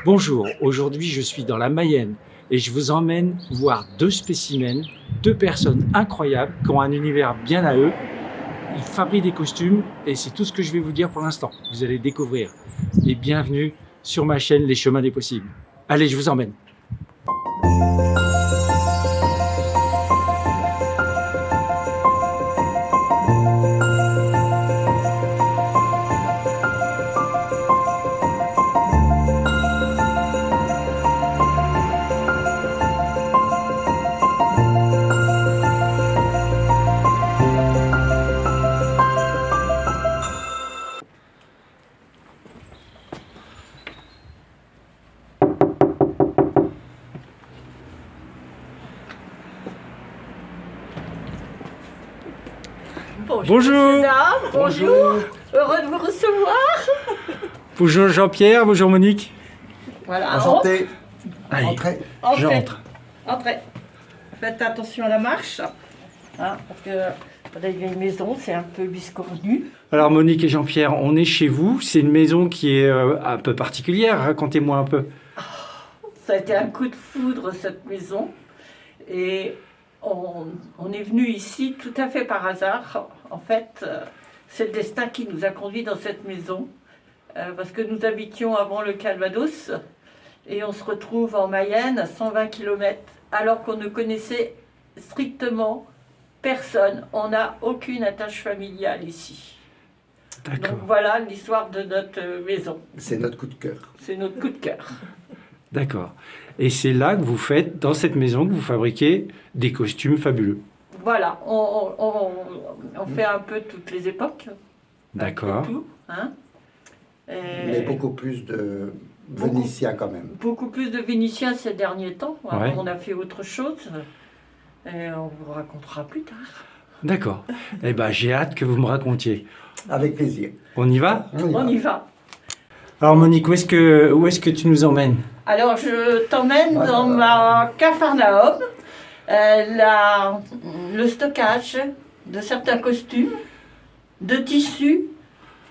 Bonjour, aujourd'hui je suis dans la Mayenne et je vous emmène voir deux spécimens, deux personnes incroyables qui ont un univers bien à eux. Ils fabriquent des costumes et c'est tout ce que je vais vous dire pour l'instant. Vous allez découvrir. Et bienvenue sur ma chaîne Les Chemins des Possibles. Allez, je vous emmène. Bonjour. Bonjour. Heureux de vous recevoir. Bonjour Jean-Pierre, bonjour Monique. Voilà. Enchanté. Allez, Entrez. j'entre. Entrez. Faites attention à la marche. Hein, parce que dans les vieilles maisons, c'est un peu biscornu. Alors Monique et Jean-Pierre, on est chez vous. C'est une maison qui est un peu particulière. Racontez-moi un peu. Ça a été un coup de foudre, cette maison. Et on est venu ici tout à fait par hasard. En fait, c'est le destin qui nous a conduits dans cette maison. Parce que nous habitions avant le Calvados. Et on se retrouve en Mayenne, à 120 km, alors qu'on ne connaissait strictement personne. On n'a aucune attache familiale ici. D'accord. Donc voilà l'histoire de notre maison. C'est notre coup de cœur. C'est notre coup de cœur. D'accord. Et c'est là que vous faites, dans cette maison, que vous fabriquez des costumes fabuleux. Voilà, on fait un peu toutes les époques. D'accord. Tout, hein. Mais beaucoup plus de Vénitiens quand même. Beaucoup plus de Vénitiens ces derniers temps. Ouais. On a fait autre chose. Et on vous racontera plus tard. D'accord. Eh ben, j'ai hâte que vous me racontiez. Avec plaisir. On y va? On y va. Alors Monique, où est-ce que tu nous emmènes? Alors je t'emmène dans ma Capharnaüm, le stockage de certains costumes, de tissus,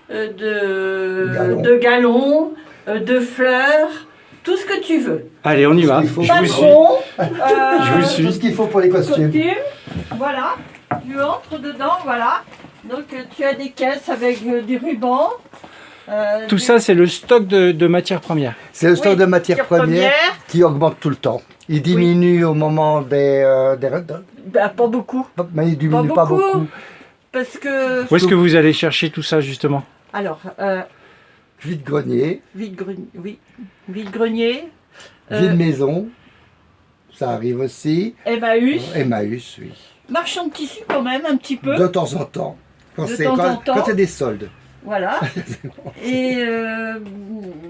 de galons, de fleurs, tout ce que tu veux. Allez, on y va. qu'il faut. Je vous suis. Patron, Je vous suis. Tout ce qu'il faut pour les costumes. voilà, tu entres dedans, voilà. Donc tu as des caisses avec des rubans. Tout ça, c'est le stock de matières premières. C'est le stock Oui, de matières premières qui augmente tout le temps. Il diminue au moment des Ben, pas beaucoup, mais il diminue pas beaucoup. parce que... Où est-ce que vous allez chercher tout ça, justement? Alors, Vide-grenier, vide-grenier, vide-maison, ça arrive aussi. Emmaüs, Emmaüs, oui. marchand de tissu quand même, un petit peu. De temps en temps. Quand De c'est temps en quand temps. il y a des soldes. Voilà. Et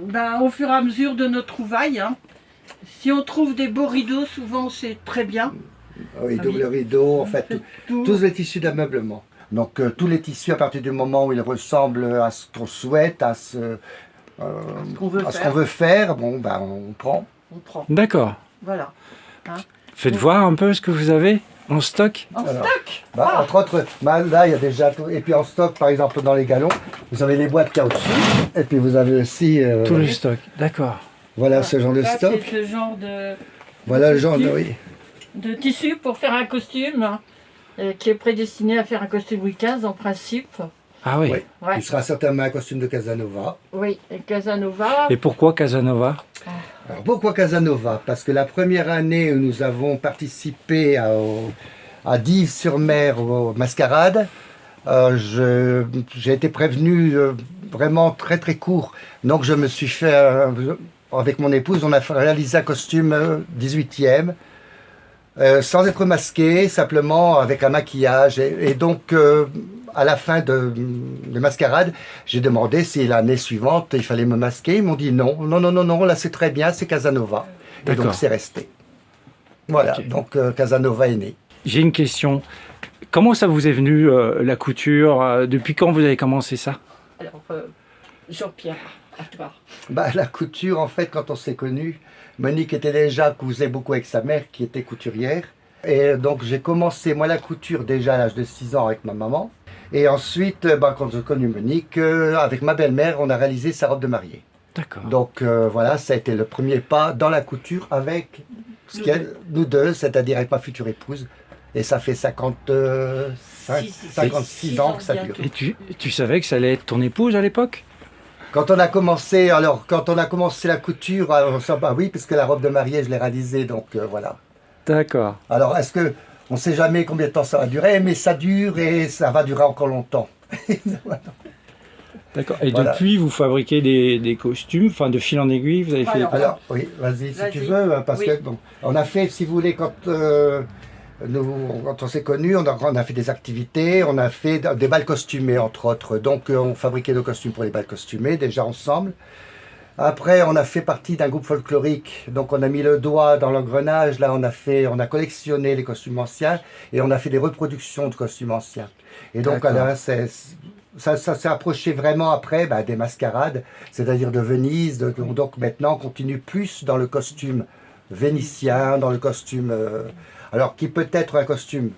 ben, au fur et à mesure de nos trouvailles, hein, si on trouve des beaux rideaux, souvent c'est très bien. Oui, Ah double oui. rideau, en fait, Tout. tous les tissus d'ameublement. Donc tous les tissus, à partir du moment où ils ressemblent à ce qu'on souhaite, à ce qu'on veut à ce faire. qu'on veut faire, bon, ben, on prend. On prend. D'accord. Voilà. Faites voir un peu ce que vous avez en stock. En Alors, stock. Bah, Ah, entre autres, bah, là, il y a déjà tout. Et puis en stock, par exemple, dans les galons, vous avez les boîtes qu'il y a au-dessus. Et puis vous avez aussi, Tout le stock. D'accord. voilà ce genre de là, stock. c'est ce genre de Voilà le genre de, tissu. oui. de tissu pour faire un costume hein, qui est prédestiné à faire un costume Louis XV en principe. Ah oui. Oui. Ouais. Il sera certainement un costume de Casanova. Oui, et Casanova. Et pourquoi Casanova? Alors pourquoi Casanova? Parce que la première année où nous avons participé à Dives-sur-Mer aux mascarades, j'ai été prévenu vraiment très très court. Donc je me suis fait, avec mon épouse, on a réalisé un costume 18e, sans être masqué, simplement avec un maquillage. Et donc à la fin de mascarade, j'ai demandé si l'année suivante il fallait me masquer. Ils m'ont dit non, non, non, non, non, là c'est très bien, c'est Casanova. Et D'accord. donc c'est resté. Voilà, Ok. donc Casanova est né. J'ai une question. Comment ça vous est venu la couture? Depuis quand vous avez commencé ça? Alors, Jean-Pierre, à toi. Bah, la couture, en fait, quand on s'est connus, Monique était déjà cousait beaucoup avec sa mère qui était couturière. Et donc j'ai commencé moi la couture déjà à l'âge de 6 ans avec ma maman. Et ensuite, quand j'ai connu Monique, avec ma belle-mère, on a réalisé sa robe de mariée. D'accord. Donc voilà, ça a été le premier pas dans la couture avec nous deux, c'est-à-dire avec ma future épouse. Et ça fait 56 ans que ça dure. Et tu savais que ça allait être ton épouse à l'époque? Quand on a commencé la couture, alors, bah oui, puisque la robe de mariée, je l'ai réalisée, donc voilà. D'accord. Alors, on ne sait jamais combien de temps ça va durer, mais ça dure et ça va durer encore longtemps. Voilà. D'accord. Et Voilà. depuis, vous fabriquez des costumes, enfin de fil en aiguille, vous avez fait. Alors, oui, vas-y, si tu veux, parce que bon, on a fait, si vous voulez, quand on s'est connus, on a fait des activités, on a fait des balles costumées, entre autres. Donc, on fabriquait nos costumes pour les balles costumées, déjà ensemble. Après, on a fait partie d'un groupe folklorique, donc on a mis le doigt dans l'engrenage. Là, on a collectionné les costumes anciens et on a fait des reproductions de costumes anciens. Et donc, là, ça s'est approché vraiment après des mascarades, c'est-à-dire de Venise. Donc maintenant, on continue plus dans le costume vénitien, dans le costume, alors qui peut être un costume,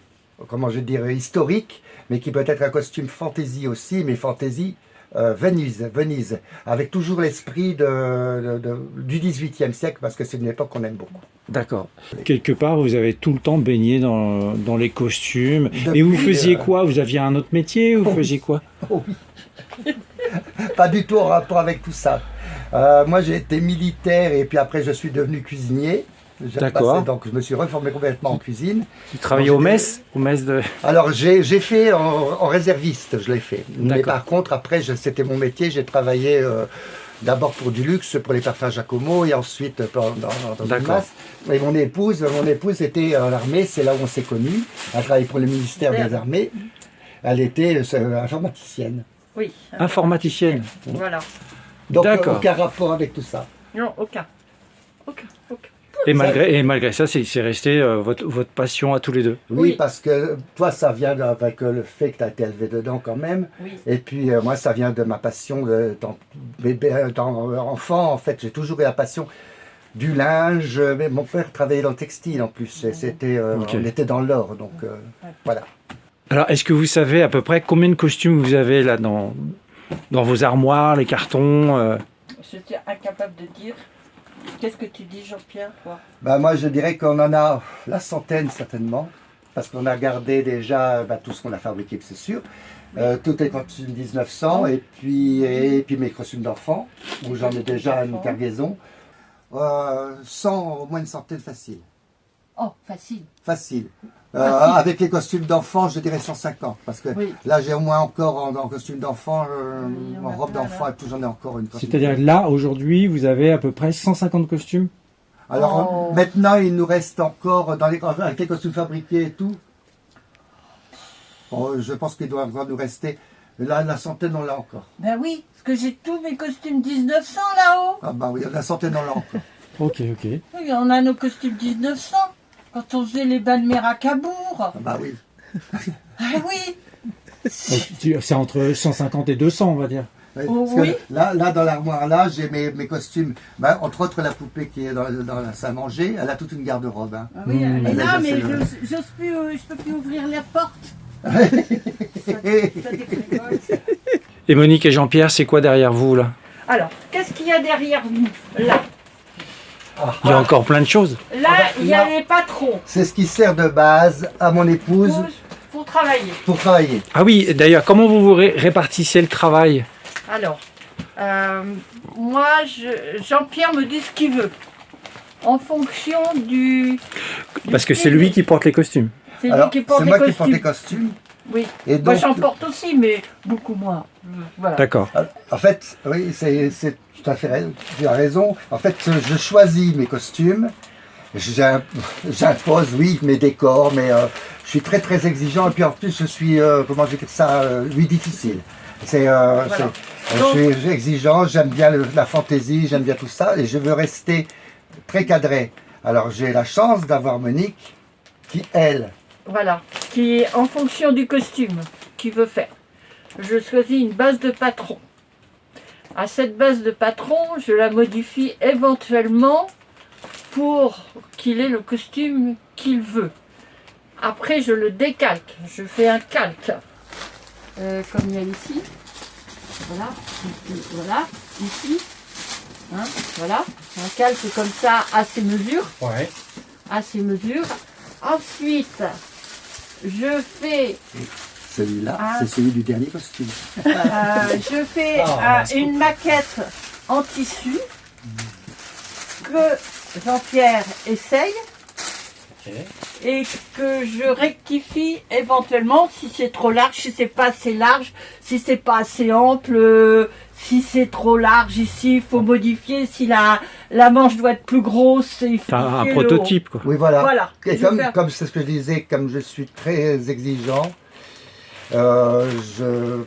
comment je dirais, historique, mais qui peut être un costume fantaisie aussi, mais fantaisie Venise, avec toujours l'esprit du XVIIIe siècle, parce que c'est une époque qu'on aime beaucoup. D'accord. Quelque part, vous avez tout le temps baigné dans les costumes. Depuis, et vous faisiez quoi? Vous aviez un autre métier? Vous faisiez quoi? Oh oui. Pas du tout en rapport avec tout ça. Moi, j'ai été militaire et puis après, je suis devenu cuisinier. D'accord. Donc, je me suis reformé complètement en cuisine. Vous travaillez au mess? Au mess de... Alors, j'ai fait en réserviste, je l'ai fait. Mais D'accord. par contre, après, c'était mon métier. J'ai travaillé d'abord pour du luxe, pour les parfums Giacomo, et ensuite dans une D'accord. masse. Et mon épouse était à l'armée, c'est là où on s'est connus. Elle travaillait pour le ministère des Armées. Elle était informaticienne. Oui. Informaticienne. Voilà. Donc, D'accord. aucun rapport avec tout ça. Non, aucun. Et malgré ça, c'est resté votre passion à tous les deux. Oui, Oui. parce que toi, ça vient avec le fait que tu as été élevé dedans quand même. Oui. Et puis moi, ça vient de ma passion enfant. En fait, j'ai toujours eu la passion du linge. Mais mon père travaillait dans le textile en plus. Et c'était, Ok. on était dans l'or. Donc voilà. Alors, est-ce que vous savez à peu près combien de costumes vous avez là dans vos armoires, les cartons Je suis incapable de dire. Qu'est-ce que tu dis, Jean-Pierre, toi? Moi, je dirais qu'on en a la centaine certainement. Parce qu'on a gardé déjà tout ce qu'on a fabriqué, c'est sûr. Tous les costumes 1900 et puis mes costumes d'enfants, où j'en ai déjà une cargaison. Au moins une centaine facile. Oh, facile. Facile. Facile. Avec les costumes d'enfants, je dirais 150. Parce que Oui. là, j'ai au moins encore en costume d'enfant, il y en en a robe plein, d'enfant, là. et tout, j'en ai encore une. C'est-à-dire là, aujourd'hui, vous avez à peu près 150 costumes? Alors maintenant, il nous reste encore, avec les costumes fabriqués et tout, je pense qu'il doit encore nous rester, là, la centaine, on l'a encore. Ben oui, parce que j'ai tous mes costumes 1900 là-haut. Ah bah oui, la centaine, on l'a encore. Ok. Oui, on a nos costumes 1900. Quand on faisait les Balmer à Cabourg. Ah bah oui. Ah oui. C'est entre 150 et 200, on va dire. Oui, Oh, parce que oui. là, dans l'armoire, là, j'ai mes costumes. Entre autres, la poupée qui est dans la salle à manger, elle a toute une garde-robe. Hein. Ah oui, Mmh. et là, Ça, mais c'est le- je peux plus ouvrir la porte. Ça déconne. Et Monique et Jean-Pierre, c'est quoi derrière vous là? Alors, qu'est-ce qu'il y a derrière nous? Là, Il y a encore plein de choses. là, il y a les patrons C'est ce qui sert de base à mon épouse pour travailler. pour travailler. Ah oui, d'ailleurs, comment vous répartissez le travail? Alors, moi, Jean-Pierre me dit ce qu'il veut. En fonction du Parce que c'est lui qui porte les costumes. C'est lui Alors, qui porte c'est les moi qui costumes. porte les costumes. Oui. Et Moi, donc, j'en porte aussi, mais beaucoup moins. Voilà. D'accord. en fait, oui, c'est tout à fait, tu as raison. En fait, je choisis mes costumes. J'impose, oui, mes décors, mais je suis très très exigeant. Et puis en plus, je suis, comment je vais dire ça, lui difficile. Je suis exigeant, j'aime bien la fantaisie, j'aime bien tout ça, et je veux rester très cadré. Alors j'ai la chance d'avoir Monique, qui elle, Voilà. Qui est en fonction du costume qu'il veut faire. Je choisis une base de patron. À cette base de patron, je la modifie éventuellement pour qu'il ait le costume qu'il veut. Après, je le décalque. Je fais un calque. Comme il y a ici. Voilà. Voilà. Ici. Hein, voilà, on calque comme ça à ses mesures. Ouais. À ses mesures. Ensuite, je fais, Celui-là, Ah. c'est celui du dernier costume. je fais une maquette en tissu que Jean-Pierre essaye et que je rectifie éventuellement si c'est trop large, si c'est pas assez large, si c'est pas assez ample, si c'est trop large ici, il faut modifier, si la manche doit être plus grosse, il faut Enfin, un modifier le haut. prototype, quoi. Oui, voilà. Voilà. Et Je vais faire- comme c'est ce que je disais, comme je suis très exigeant,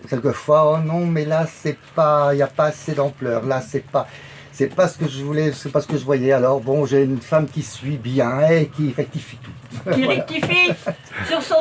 quelquefois, oh non, mais là, c'est pas, il n'y a pas assez d'ampleur. Là, c'est pas ce que je voulais, c'est pas ce que je voyais. Alors bon, j'ai une femme qui suit bien et qui rectifie tout. qui rectifie sur son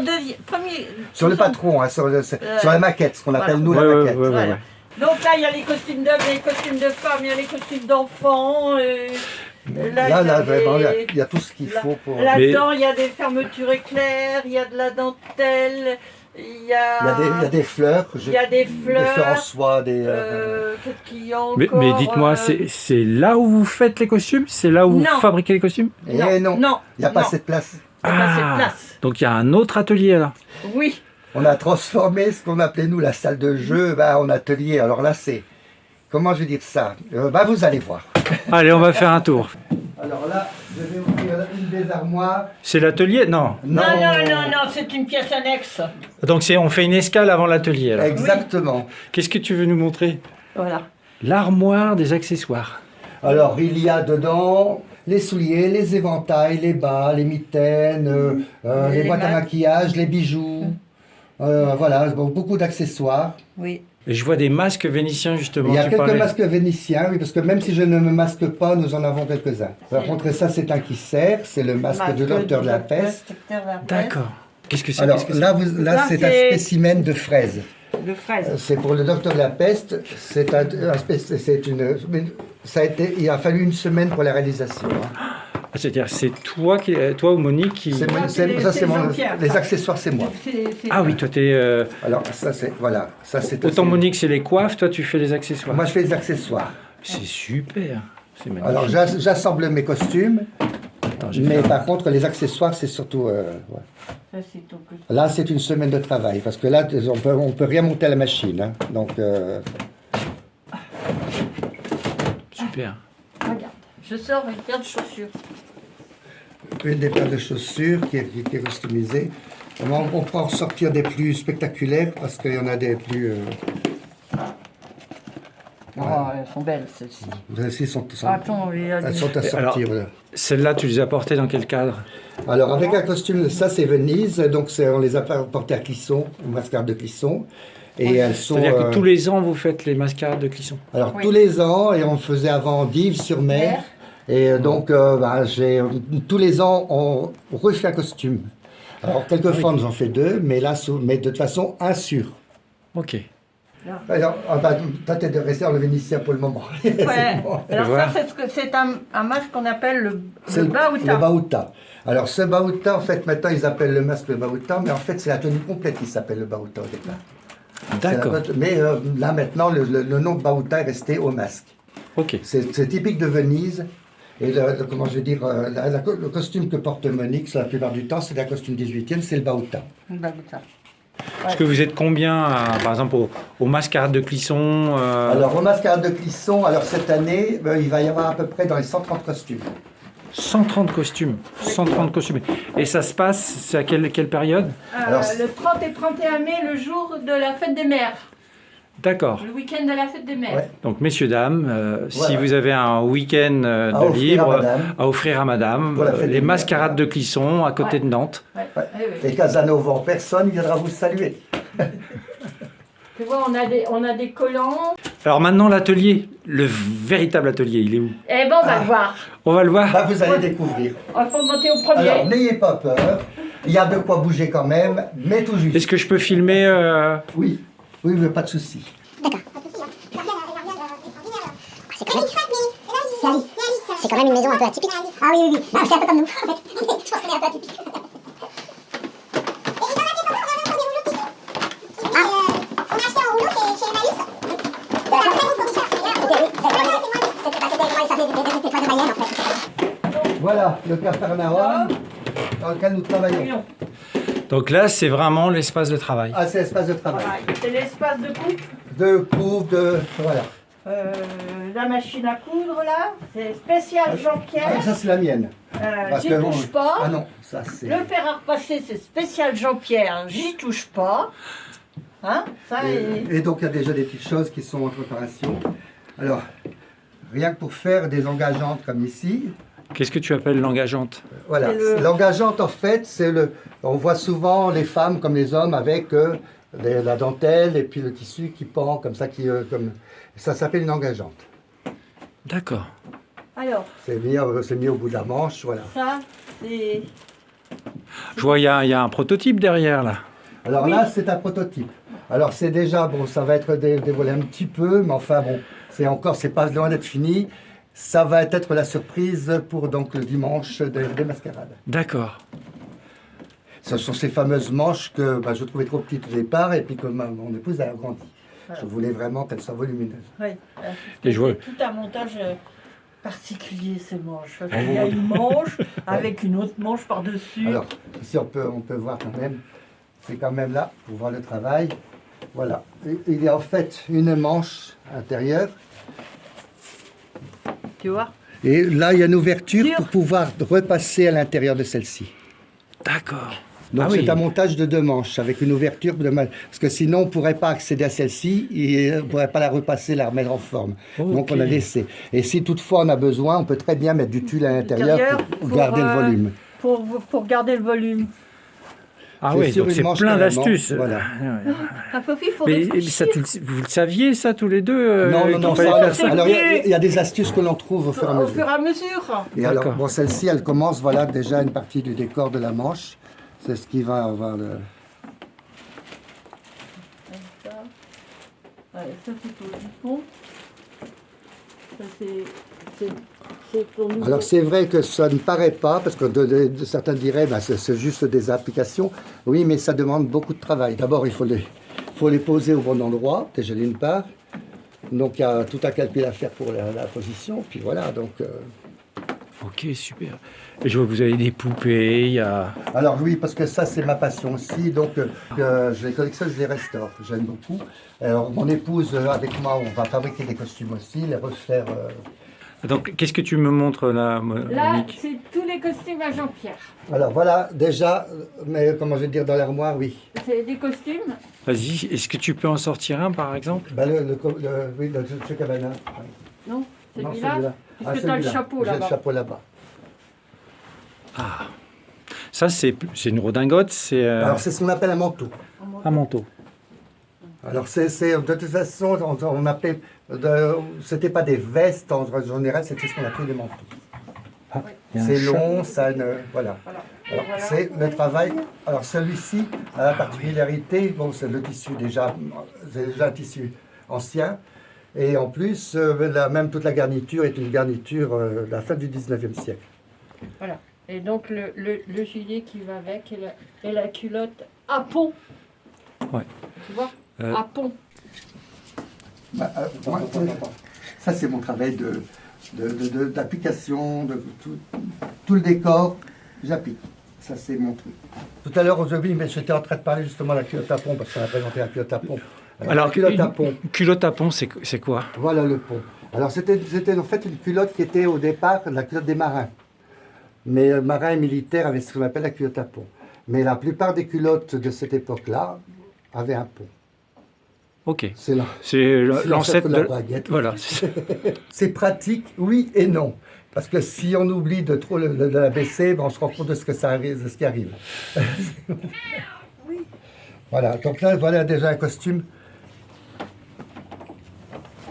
premier. Sur le son- patron, hein, sur la maquette, ce qu'on appelle nous Ouais, la ouais, maquette. ouais, ouais, Voilà. ouais. Donc là, il y a les costumes d'hommes, il y a les costumes de femmes, il y a les costumes d'enfants. Là, vraiment, il y a tout ce qu'il Là- faut pour. Là-dedans, il y a des fermetures éclair, il y a de la dentelle, il y a, Il y a des fleurs, il y a des fleurs en soie, qu'est-ce qu'il y a encore Mais dites-moi, c'est là où vous faites les costumes? C'est là où vous Non. fabriquez les costumes? Et non, non, il n'y a pas non. assez de place. Il y a pas assez de place. Donc il y a un autre atelier là. Oui, On a transformé ce qu'on appelait nous la salle de jeu en atelier. Alors là, c'est. Comment je vais dire ça? Vous allez voir. Allez, on va faire un tour. Alors là, je vais ouvrir une des armoires. C'est l'atelier? Non. non, c'est une pièce annexe. Donc on fait une escale avant l'atelier. alors. Exactement. Qu'est-ce que tu veux nous montrer? Voilà. L'armoire des accessoires. Alors, il y a dedans les souliers, les éventails, les bas, les mitaines, les Les boîtes à masques. maquillage, les bijoux. Voilà, beaucoup d'accessoires. Oui. Et je vois des masques vénitiens justement. Il y a tu quelques parlais. masques vénitiens, oui, parce que même si je ne me masque pas, nous en avons quelques-uns. Par contre, ça, c'est un qui sert, c'est le masque de docteur de la peste. D'accord. Qu'est-ce que c'est? Alors Qu'est-ce que c'est là, Là, c'est un c'est- spécimen de fraise. De fraises. C'est pour le docteur de la peste. Il a fallu une semaine pour la réalisation. Hein. Ah, c'est-à-dire, c'est toi ou Monique qui. C'est Non, moi- c'est- ça, c'est c'est mon. Jean-Pierre, Les ça. accessoires, c'est moi. Ah oui, toi t'es. Alors ça, c'est voilà. Ça, c'est Autant aussi- Monique, c'est les coiffes, toi tu fais les accessoires. Moi, je fais les accessoires. C'est super. C'est magnifique. Alors j'assemble mes costumes, Attends, j'ai mais fait un- par contre, les accessoires, c'est surtout. Ouais. Ça, c'est ton costume. Là, c'est une semaine de travail parce que là, on peut rien monter à la machine. Hein. Donc, Super. Regarde, je sors une paire de chaussures. une des paires de chaussures qui est customisée. On peut en sortir des plus spectaculaires parce qu'il y en a des plus. Oh, elles sont belles, celles-ci. Celles-ci sont, Attends, il y a elles des- sont à sortir. Alors- Voilà. Celles-là, tu les as portées dans quel cadre? Alors, avec un costume, ça c'est Venise, donc on les a portées à Clisson, au mascarade de Clisson. Et elles sont. C'est-à-dire que tous les ans, vous faites les mascarades de Clisson. Alors, Oui. tous les ans, et on faisait avant d'Yves-sur-Mer. Et donc, tous les ans, on refait un costume. Alors, quelquefois, on nous en fait deux, mais là, mais de toute façon, un sûr. Ok. Alors, toi, t'es resté dans le Vénitien pour le moment. Ouais. C'est bon. Alors Voilà. ça, c'est un masque qu'on appelle C'est le baouta. Le baouta. Alors, ce baouta, en fait, maintenant, ils appellent le masque le baouta, mais en fait, c'est la tenue complète qui s'appelle le baouta au départ. D'accord. Mais là, maintenant, le nom de baouta est resté au masque. Ok. C'est typique de Venise. Et comment je vais dire, le costume que porte Monique, la plupart du temps, c'est un costume 18e, c'est le baouta. Le baouta. Est-ce que vous êtes combien, par exemple, aux mascarades de Clisson Alors, au mascarade de Clisson, alors cette année, il va y avoir à peu près dans les 130 costumes. 130 costumes. 130 costumes. Et ça se passe, c'est à quelle période? Alors, le 30 et 31 mai, le jour de la fête des mères. D'accord. Le week-end de la fête des mères. Ouais. Donc, messieurs, dames, si Voilà. vous avez un week-end À de offrir libre à madame. à offrir à madame, Pour la fête les des mères. mascarades de Clisson à côté Ouais. de Nantes. Ouais. Ouais. Oui, oui. Et Casanova en personne viendra vous saluer. Tu vois, on a des collants. Alors maintenant, l'atelier, le véritable atelier, il est où? Eh ben, on va le voir. On va le voir. Vous allez découvrir. Il faut monter au premier. Alors, n'ayez pas peur. Il y a de quoi bouger quand même, mais tout juste. Est-ce que je peux filmer Oui, oui, mais pas de souci. C'est quand même une maison un peu atypique. Ah oui, oui, oui. Ah, c'est un peu comme nous. En fait. Je pense qu'on est un peu atypique. On a acheté en rouleau chez Emmaüs. C'était oui, c'était même en fait. Voilà le Capharnaüm dans lequel nous travaillons. Donc là, c'est vraiment l'espace de travail. Ah, c'est l'espace de travail. Voilà, c'est l'espace de coupe. De coupe, de... Voilà. La machine à coudre là, c'est spécial Jean-Pierre. Ah, ça c'est la mienne. Parce J'y que touche pas. Ah non, ça c'est... Le fer à repasser, c'est spécial Jean-Pierre. J'y touche pas. Hein, ça Et donc il y a déjà des petites choses qui sont en préparation. Alors, rien que pour faire des engageantes comme ici, Qu'est-ce que tu appelles l'engageante? voilà. C'est le- L'engageante en fait, c'est le... On voit souvent les femmes comme les hommes avec la dentelle et puis le tissu qui pend comme ça, comme... Ça s'appelle une engageante. D'accord. Alors, C'est mis au bout de la manche, voilà. ça, c'est... Je vois, il y a un prototype derrière, là. Alors Oui. là, c'est un prototype. Alors c'est déjà, bon, ça va être dévoilé un petit peu, mais enfin bon, c'est pas loin d'être fini. Ça va être la surprise pour donc le dimanche des mascarades. D'accord. Ce sont ces fameuses manches que je trouvais trop petites au départ et puis que mon épouse a agrandi. Voilà. Je voulais vraiment qu'elles soient volumineuses. Oui. Et je vois- C'est tout un montage particulier, ces manches. Il y a une manche avec une autre manche par-dessus. Alors, ici on peut voir quand même, c'est quand même là pour voir le travail. Voilà, il y a en fait une manche intérieure. Tu vois? Et là, il y a une ouverture Dur. pour pouvoir repasser à l'intérieur de celle-ci. D'accord. Donc Ah oui. c'est un montage de 2 manches avec une ouverture parce que sinon on ne pourrait pas accéder à celle-ci et on ne pourrait pas la repasser, la remettre en forme. Donc on a Ok. laissé. Et si toutefois on a besoin, on peut très bien mettre du tulle à l'intérieur pour garder le volume. Pour garder le volume. Ah C'est oui, sur donc une c'est manche plein carrément, d'astuces. voilà. Ah, Fofi, il faut Mais réfléchir. ça, vous le saviez, ça, tous les deux Non, qu'il non, fallait ça, faire ça alors il y a des astuces que l'on trouve au fur et à Au mesure. fur et à mesure. Et alors, D'accord. bon, celle-ci, elle commence, voilà, déjà une partie du décor de la manche. C'est ce qui va avoir le... Ça, ouais, ça c'est pour le jupon. Ça c'est pour nous. Alors c'est vrai que ça ne paraît pas, parce que certains diraient c'est juste des applications. Oui, mais ça demande beaucoup de travail. D'abord, il faut les poser au bon endroit, déjà d'une part. Donc il y a tout un calcul à faire pour la position. Puis voilà, donc... Ok, super. Et je vois que vous avez des poupées, il y a... Alors oui, parce que ça c'est ma passion aussi, donc je les collectionne, je les restaure, j'aime beaucoup. Alors mon épouse, avec moi, on va fabriquer des costumes aussi, les refaire... Donc, qu'est-ce que tu me montres là, Là, Monique? c'est tous les costumes à Jean-Pierre. Alors voilà, déjà, mais comment je vais dire, dans l'armoire, oui. C'est des costumes. Vas-y, est-ce que tu peux en sortir un, par exemple? Oui, le Che Cabana. Non, Non, celui-là. Puisque tu as le celui-là. chapeau J'ai le là-bas. chapeau là-bas. Ah, ça, c'est une redingote, c'est Alors c'est ce qu'on appelle un manteau. un manteau. Alors de toute façon, on appelait, c'était pas des vestes en général, c'était ce qu'on appelait des manteaux. Il y a un C'est chat. long, ça voilà. Voilà. Alors, Voilà. c'est le travail. Alors celui-ci a la particularité, bon c'est le tissu c'est déjà un tissu ancien. Et en plus, même toute la garniture est une garniture de la fin du 19e siècle. Voilà. Et donc le gilet qui va avec et la culotte à pont. Ouais. Tu vois? Euh, À pont. Ça c'est mon travail d'application, de tout le décor, j'applique. Ça c'est mon truc. Tout à l'heure aujourd'hui, mais j'étais en train de parler justement de la culotte à pont, parce qu'on a présenté la culotte à pont. Alors, la culotte à pont. une culotte à pont, c'est quoi? Voilà le pont. Alors c'était en fait une culotte qui était au départ la culotte des marins. Mais marins et militaires avaient ce qu'on appelle la culotte à pont. Mais la plupart des culottes de cette époque-là avaient un pont. Ok. C'est L'ancêtre de la de... baguette. Voilà. C'est pratique, oui et non. Parce que si on oublie de trop de la baisser, on se rend compte de ce qui arrive. Voilà, donc là, voilà déjà un costume.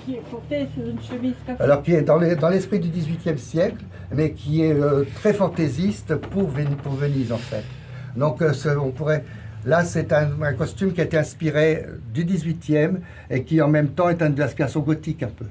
Qui est porté sur une chemise comme ça. Alors qui est dans l'esprit du XVIIIe siècle, mais qui est très fantaisiste pour Venise en fait. Donc on pourrait... Là, c'est un costume qui a été inspiré du XVIIIe et qui en même temps est de l'inspiration gothique un peu.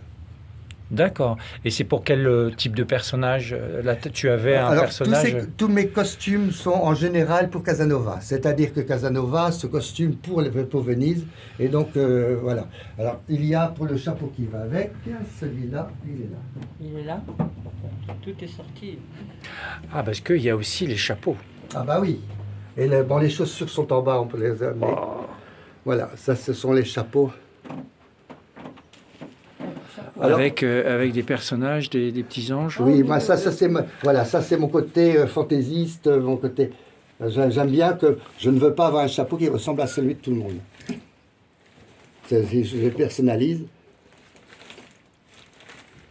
D'accord. Et c'est pour quel type de personnage? Là, tu avais un Alors, personnage. tous mes costumes sont en général pour Casanova. C'est-à-dire que Casanova se costume pour Venise. Et donc, voilà. Alors, il y a pour le chapeau qui va avec, celui-là, il est là. Il est là. Tout est sorti. Ah, parce qu'il y a aussi les chapeaux. Ah bah oui. Et bon, les chaussures sont en bas, on peut les amener. Voilà, ça, ce sont les chapeaux. Alors- avec des personnages, des petits anges. Oui, moi, ça c'est voilà, ça c'est mon côté fantaisiste, mon côté. J'aime bien que je ne veux pas avoir un chapeau qui ressemble à celui de tout le monde. Je les personnalise.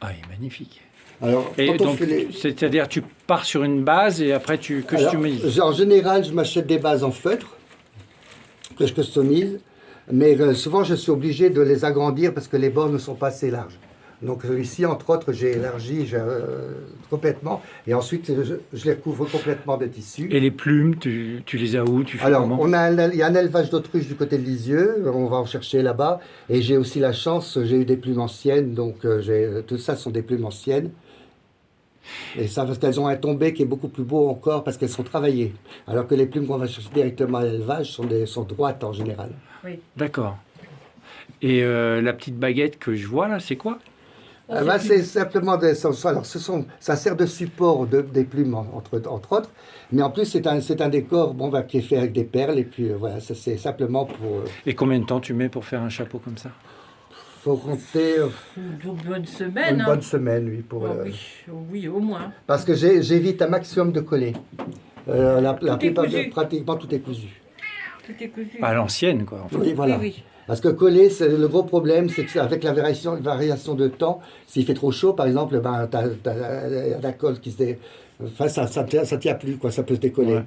Ah, il est magnifique. Alors, Et quand on donc, fait les... c'est-à-dire, tu pars sur une base et après tu customises. En général, je m'achète des bases en feutre que je customise, mais souvent je suis obligé de les agrandir parce que les bords ne sont pas assez larges. Donc ici, entre autres, j'ai élargi complètement et ensuite je les recouvre complètement de tissu. Et les plumes, tu les as où? Tu fais Alors, comment? il y a un élevage d'autruche du côté de Lisieux, on va en chercher là-bas. Et j'ai aussi la chance, j'ai eu des plumes anciennes, donc tout ça sont des plumes anciennes. Et ça, parce qu'elles ont un tombé qui est beaucoup plus beau encore, parce qu'elles sont travaillées. Alors que les plumes qu'on va chercher directement à l'élevage sont droites en général. D'accord. Et la petite baguette que je vois là, c'est quoi? Ah bah, c'est simplement alors ça sert de support des plumes entre autres, mais en plus c'est un décor qui est fait avec des perles et puis voilà, ça c'est simplement pour. Et combien de temps tu mets pour faire un chapeau comme ça? Faut compter Une bonne semaine. une hein. bonne semaine, oui, pour. Ah oui, oui, au moins. Parce que j'évite un maximum de coller. La Tout est plupart, cousu. pratiquement tout est cousu. Tout est cousu. À l'ancienne, quoi. En fait. Oui, voilà. Oui, oui. Parce que coller, le gros problème, c'est qu'avec la variation de temps, s'il fait trop chaud, par exemple, ben, t'as la colle qui se enfin, ça tient plus, quoi, ça peut se décoller.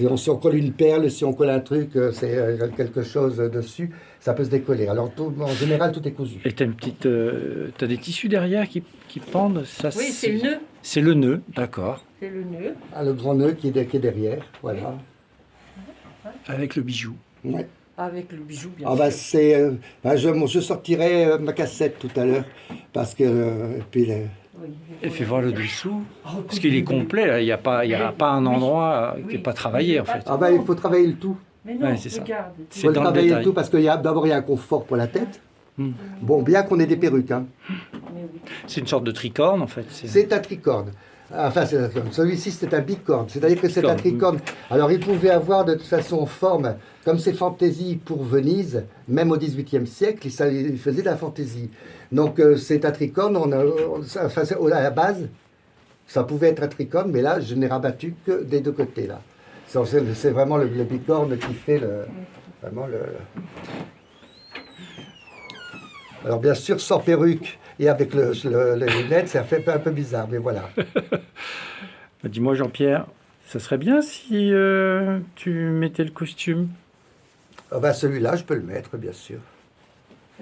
Ouais. Si on colle une perle, si on colle un truc, c'est quelque chose dessus, ça peut se décoller. Alors, en général, tout est cousu. Et t'as t'as des tissus derrière qui pendent, ça. Oui, c'est le nœud. C'est le nœud, d'accord. C'est le nœud. Ah, le grand nœud qui est derrière, voilà. Avec le bijou. Ouais. Avec le bijou, bien Ah bah sûr. c'est, je sortirai ma cassette tout à l'heure parce que puis Oui. Et fais voir le dessous. Oh, Parce qu'il est complet, là. Il n'y a pas un endroit qui n'est pas travaillé, en fait. ah bah il faut travailler le tout. Mais non, Ouais, c'est ça. regarde. Il C'est faut dans le travailler le détail. tout parce qu'il d'abord il y a un confort pour la tête. Hmm. Bon, bien qu'on ait des perruques, hein. Mais oui. C'est une sorte de tricorne, en fait. C'est un tricorne. Enfin, c'est un tricorne. Celui-ci, c'est un bicorne. C'est-à-dire que c'est un Tricorne. tricorne. Alors, il pouvait avoir de toute façon forme, comme c'est fantaisie pour Venise, même au XVIIIe siècle, il faisait de la fantaisie. Donc, c'est un tricorne. À la base, ça pouvait être un tricorne, mais là, je n'ai rabattu que des deux côtés, là. C'est vraiment le bicorne qui fait vraiment le... Alors, bien sûr, sans perruque et avec les lunettes, ça fait un peu bizarre, mais voilà. Bah, dis-moi, Jean-Pierre, ça serait bien si tu mettais le costume. Ah ben, celui-là, je peux le mettre, bien sûr.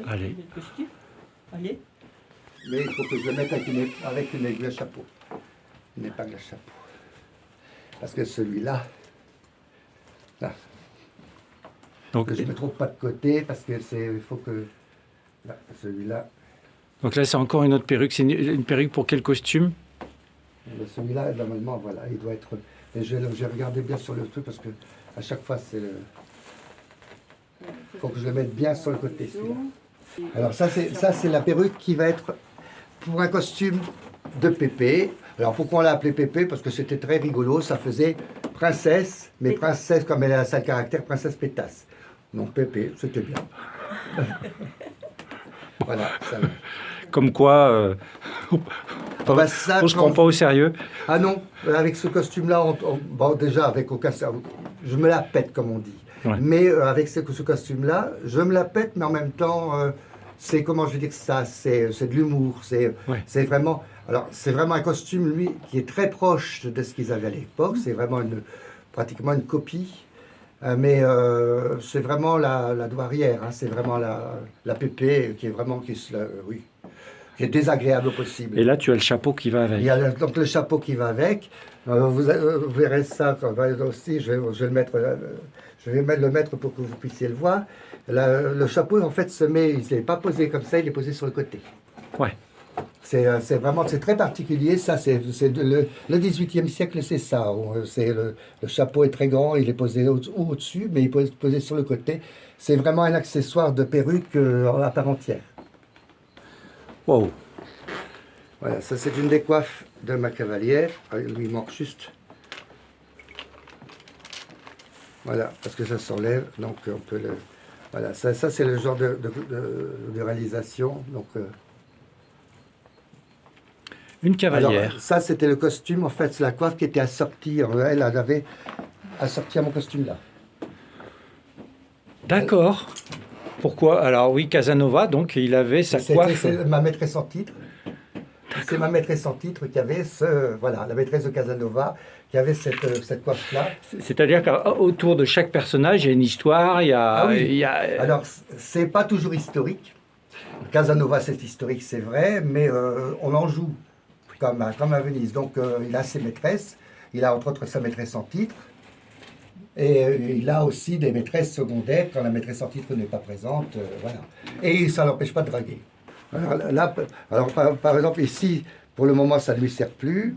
Allez. Le costume. Allez. Mais il faut que je le mette avec une épingle à chapeau. Une épingle à chapeau. Parce que celui-là, là, Donc, que je ne me trompe pas de côté, parce que il faut que... Là, celui-là, là, c'est encore une autre perruque. C'est une perruque pour quel costume? celui-là, normalement, voilà, il doit être... Et j'ai regardé bien sur le truc, parce que à chaque fois, c'est le... Il faut que je le mette bien sur le côté, celui-là. Alors ça, c'est la perruque qui va être pour un costume de Pépé. Alors pourquoi on l'a appelé Pépé? Parce que c'était très rigolo, ça faisait princesse, mais princesse comme elle a un sale caractère, princesse pétasse. Donc Pépé, c'était bien. Voilà. Ça, Comme quoi, ah bah ça, on se prend pas au sérieux. Ah non, avec ce costume-là, bon, déjà, avec aucun... Je me la pète, comme on dit. Ouais. Mais avec ce costume-là, je me la pète, mais en même temps, c'est, comment je vais dire ça, c'est de l'humour. Ouais. C'est vraiment... Alors, c'est vraiment un costume, lui, qui est très proche de ce qu'ils avaient à l'époque. C'est vraiment pratiquement une copie. Mais c'est vraiment la douairière. Hein. C'est vraiment la pépé qui est vraiment... oui, qui est désagréable au possible. Et là, tu as le chapeau qui va avec. Il y a donc le chapeau qui va avec. Vous verrez ça aussi. Je vais le mettre pour que vous puissiez le voir. Le chapeau, en fait, il n'est pas posé comme ça, il est posé sur le côté. Ouais. C'est vraiment, c'est très particulier. Ça, le 18e siècle, c'est ça. Le chapeau est très grand, il est posé au-dessus, mais il peut être posé sur le côté. C'est vraiment un accessoire de perruque à part entière. Wow. Voilà, ça c'est une des coiffes de ma cavalière. Ah, il lui manque juste. Voilà, parce que ça s'enlève, donc on peut le... Voilà, ça c'est le genre de réalisation. Donc, Une cavalière. alors, ça c'était le costume, en fait, c'est la coiffe qui était assortie. Elle avait assorti à mon costume là. D'accord. Pourquoi? Alors oui, Casanova, donc il avait sa coiffe. C'est ma maîtresse en titre. C'est ma maîtresse en titre qui avait voilà, la maîtresse de Casanova qui avait cette coiffe-là. C'est-à-dire qu'autour de chaque personnage, il y a une histoire, il y a... Ah oui. il y a- Alors, c'est pas toujours historique. Casanova, c'est historique, c'est vrai, mais on en joue comme à Venise. Donc, il a ses maîtresses. Il a entre autres sa maîtresse en titre. Et il a aussi des maîtresses secondaires quand la maîtresse en titre n'est pas présente. Voilà. Et ça ne l'empêche pas de draguer. Alors, par exemple, ici, pour le moment, ça ne lui sert plus.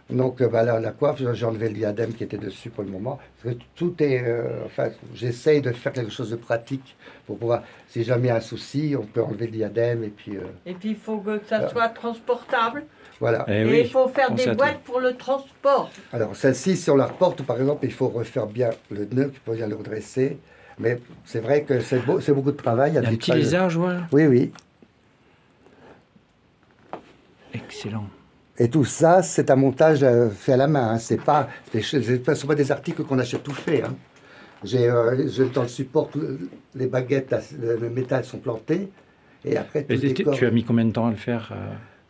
Donc, la coiffe, j'ai enlevé le diadème qui était dessus pour le moment. Parce que tout est... enfin, j'essaye de faire quelque chose de pratique pour pouvoir... Si jamais il y a un souci, on peut enlever le diadème et puis... Et puis il faut que ça soit transportable. Voilà. Eh Et oui, il faut faire pensez à des tout. boîtes pour le transport. Alors, celle-ci, si on la reporte, par exemple, il faut refaire bien le nœud, il faut bien le redresser. Mais c'est vrai que c'est beaucoup de travail. Il y a un du petit travail. lézard, je vois. Là. Oui, oui. Excellent. Et tout ça, c'est un montage fait à la main. Hein. C'est pas, ce sont pas des articles qu'on achète tout fait. Hein. J'ai dans le support, les baguettes, le métal sont plantées. Et après, tout Et le décor. tu as mis combien de temps à le faire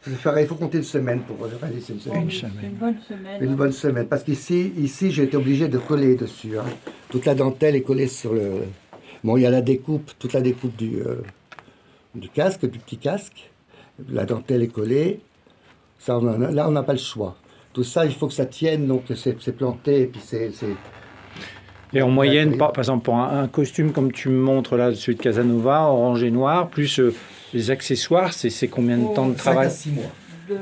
Il faut compter une semaine pour réaliser une semaine. Une C'est semaine. une bonne semaine. Une bonne semaine. Parce qu'ici, j'ai été obligé de coller dessus. Hein. Toute la dentelle est collée sur le... Bon, il y a la découpe, toute la découpe du casque, du petit casque. La dentelle est collée. Ça, là, on n'a pas le choix. Tout ça, il faut que ça tienne, donc c'est planté, et puis c'est... Et en moyenne, Oui. par exemple, pour un costume comme tu me montres là, celui de Casanova, orange et noir, plus les accessoires, c'est combien de temps de 5 travail à 6 mois. De-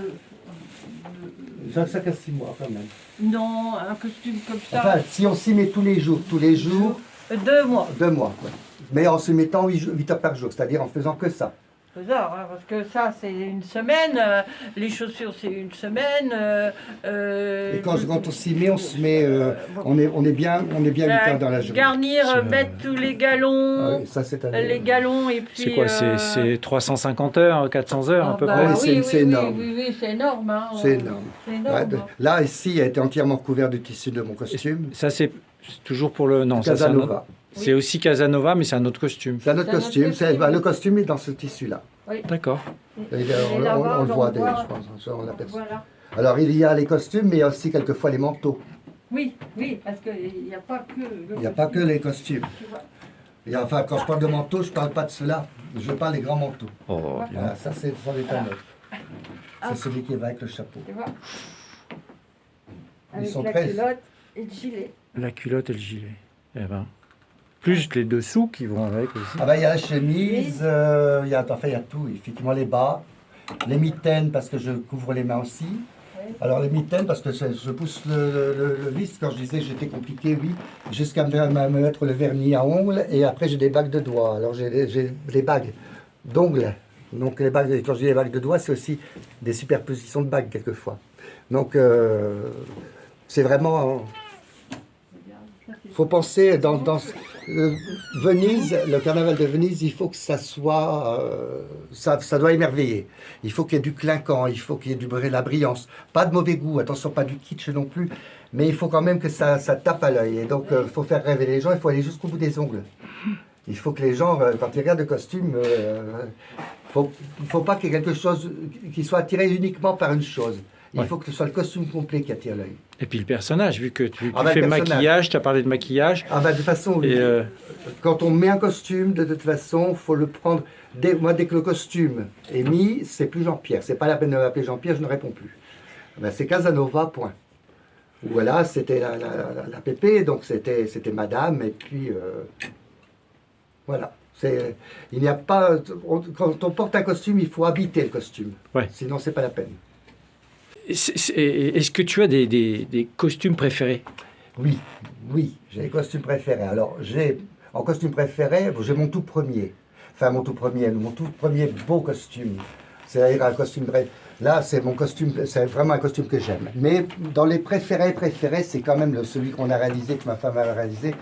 5 à 6 mois, quand même. Non, un costume comme ça. Enfin, si on s'y met tous les jours, 2 mois. 2 mois. Ouais. Mais en se mettant 8 heures par jour, c'est-à-dire en faisant que ça. Faisard, hein, parce que ça c'est une semaine, les chaussures c'est une semaine. Et quand on s'y met, on se met... on est bien 8 heures dans la journée. Garnir, C'est, mettre tous les galons, Ah oui, ça, c'est les galons et puis. C'est quoi C'est 350 heures, 400 heures à peu bah, près oui, oui, c'est énorme. Oui, c'est énorme. Hein, C'est énorme. C'est énorme. Ouais, là, ici, il a été entièrement couvert du tissu de mon costume. Ça, c'est toujours pour le... Non, ça, c'est un autre- Casanova. c'est aussi Casanova, mais c'est un autre costume. C'est un autre C'est un autre costume. costume, Le oui. costume est dans ce tissu-là. D'accord. On, Et là-bas, le voit on déjà, voit- je pense. On l'aperçoit. Voilà. Alors, il y a les costumes, mais il y a aussi quelquefois les manteaux. Oui, parce qu'il n'y a pas que. Il n'y a pas que les costumes. Tu vois. Enfin, quand je parle de manteau, je ne parle pas de cela. Je parle des grands manteaux. Oh, Voilà, ça, c'est un autre. C'est celui qui va avec le chapeau. Tu vois. Ils Avec sont la très- culotte et le gilet. la culotte et le gilet. Eh ben. Plus les dessous qui vont avec aussi. Ah ben, il y a la chemise, il y a tout. Effectivement, les bas, les mitaines, parce que je couvre les mains aussi. Oui. Alors, les mitaines, parce que je pousse le vis, quand je disais que j'étais compliqué, oui, jusqu'à me mettre le vernis à ongles, et après, j'ai des bagues de doigts. Alors, j'ai des bagues d'ongles. Donc, les bagues, quand je dis les bagues de doigts, c'est aussi des superpositions de bagues, quelquefois. Donc, c'est vraiment... Il faut penser dans Venise, le carnaval de Venise, il faut que ça soit, ça doit émerveiller. Il faut qu'il y ait du clinquant, il faut qu'il y ait de la brillance, pas de mauvais goût, attention, pas du kitsch non plus, mais il faut quand même que ça tape à l'œil. Et donc, il faut faire rêver les gens, il faut aller jusqu'au bout des ongles. Il faut que les gens, quand ils regardent le costume, faut pas qu'il y ait quelque chose qui soit attiré uniquement par une chose. Il Ouais. faut que ce soit le costume complet qui attire l'œil. Et puis le personnage, vu que tu Ah bah, fais le personnage. maquillage, tu as parlé de maquillage. Ah bah de toute façon, oui. Et Quand on met un costume, de toute façon, faut le prendre. Dès que le costume est mis, c'est plus Jean-Pierre. C'est pas la peine de m'appeler Jean-Pierre, je ne réponds plus. Ben, c'est Casanova, point. Voilà, c'était la pépé, donc c'était madame, et puis voilà. Il n'y a pas, quand on porte un costume, il faut habiter le costume. Ouais. Sinon, c'est pas la peine. Est-ce que tu as des costumes préférés? Oui, oui, j'ai des costumes préférés. Alors, en costume préféré, j'ai mon tout premier. Enfin, mon tout premier beau costume. C'est un costume de rêve. Là, c'est mon costume, c'est vraiment un costume que j'aime. Mais dans les préférés, c'est quand même celui qu'on a réalisé, que ma femme a réalisé,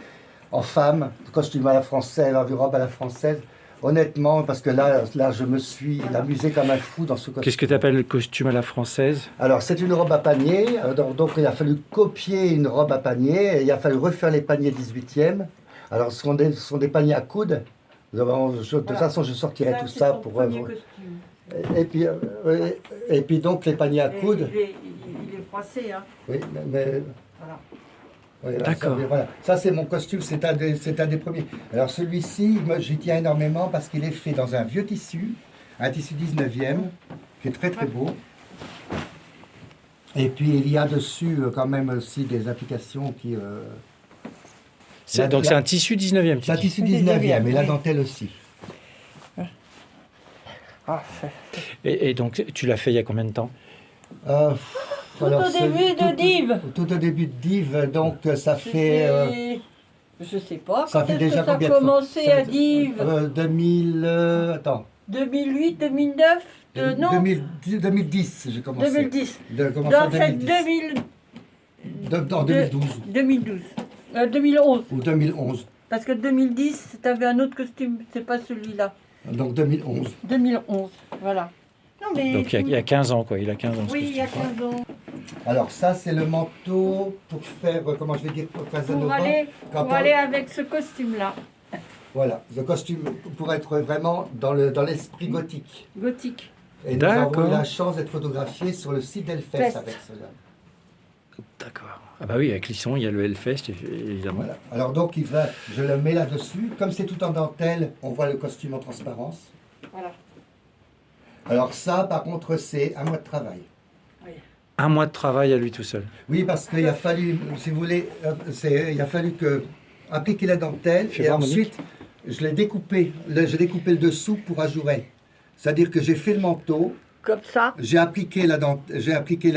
en femme, costume à la française, robe à la française. Honnêtement, parce que là, je me suis amusé comme un fou dans ce costume. Qu'est-ce que tu appelles le costume à la française? Alors, c'est une robe à panier. Donc, il a fallu copier une robe à panier. Et il a fallu refaire les paniers 18e. Alors, ce sont des paniers à coudes. De toute façon, je sortirai tout ça pour... Et puis donc, les paniers à coudes... Il est froissé, hein. Oui, mais Voilà. oui, là, D'accord. Voilà. Ça, c'est mon costume, c'est un des premiers. Alors, celui-ci, j'y tiens énormément parce qu'il est fait dans un vieux tissu, un tissu 19e, qui est très très beau. Et puis, il y a dessus quand même aussi des applications qui... Donc c'est un tissu 19e. C'est un tissu 19e, et la oui. dentelle aussi. Et donc tu l'as fait il y a combien de temps? Tout au début de Div. Tout au début de Div, donc ça fait... Je sais pas. ça Quand fait est-ce déjà que ça a combien de fois commencé à Div 2000... attends. 2008, 2009 non 2010, j'ai commencé. 2010. J'ai commencé en Donc c'est 2010. 2000, En 2012 2012. 2011. ou 2011. Parce que 2010, tu avais un autre costume, c'est pas celui-là. Donc 2011. 2011, voilà. Non mais... Donc il y a 15 ans, quoi. Il a 15 ans. ce Oui, il y a costume. 15 ans. Alors ça, c'est le manteau pour faire, comment je vais dire, pour Casanova. Quand Pour on- aller avec ce costume-là, Voilà, le costume pour être vraiment dans l'esprit gothique. gothique. Et nous avons D'accord. eu la chance d'être photographiés sur le site d'Elfest Fest. avec cela. D'accord. Ah bah oui, avec Lisson, il y a le Hellfest, évidemment. Voilà. Alors donc, je le mets là-dessus. Comme c'est tout en dentelle, on voit le costume en transparence. Voilà. Alors ça, par contre, c'est un mois de travail. Un mois de travail à lui tout seul. Oui, parce qu'il a fallu, si vous voulez, il a fallu appliquer la dentelle Fais et voir, Monique. ensuite, je l'ai découpé. J'ai découpé le dessous pour ajourer. C'est-à-dire que j'ai fait le manteau, Comme ça. j'ai appliqué la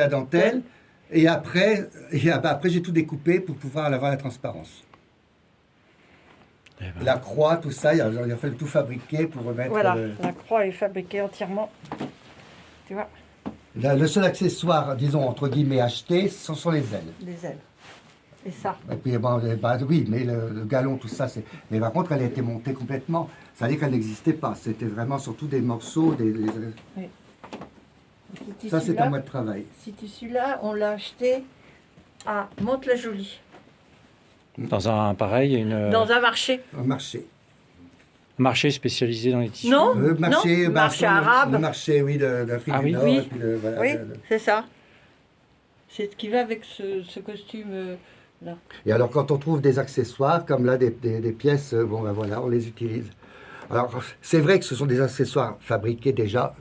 dentelle et après j'ai tout découpé pour pouvoir avoir la transparence. Eh ben, La croix, tout ça, il a fallu tout fabriquer pour remettre... Voilà, la croix est fabriquée entièrement. Tu vois, Le seul accessoire, disons, entre guillemets, acheté, ce sont les ailes. les ailes. Et ça. Et puis, bon, oui, mais le galon, tout ça, c'est... Mais par contre, elle a été montée complètement. Ça veut dire qu'elle n'existait pas. C'était vraiment surtout des morceaux, Ce Ça, c'est tissu-là- un mois de travail. Ce tissu-là, on l'a acheté à Mantes-la-Jolie, dans un pareil, dans un marché. Un marché. marché spécialisé dans les tissus. Non, Marché, non, marché arabe. Le marché, oui, d'Afrique Ah du oui. Nord. Oui. Et puis voilà, Oui, c'est ça. C'est ce qui va avec ce costume là. Et alors, quand on trouve des accessoires, comme là, des pièces, bon, ben voilà, on les utilise. Alors, c'est vrai que ce sont des accessoires fabriqués déjà,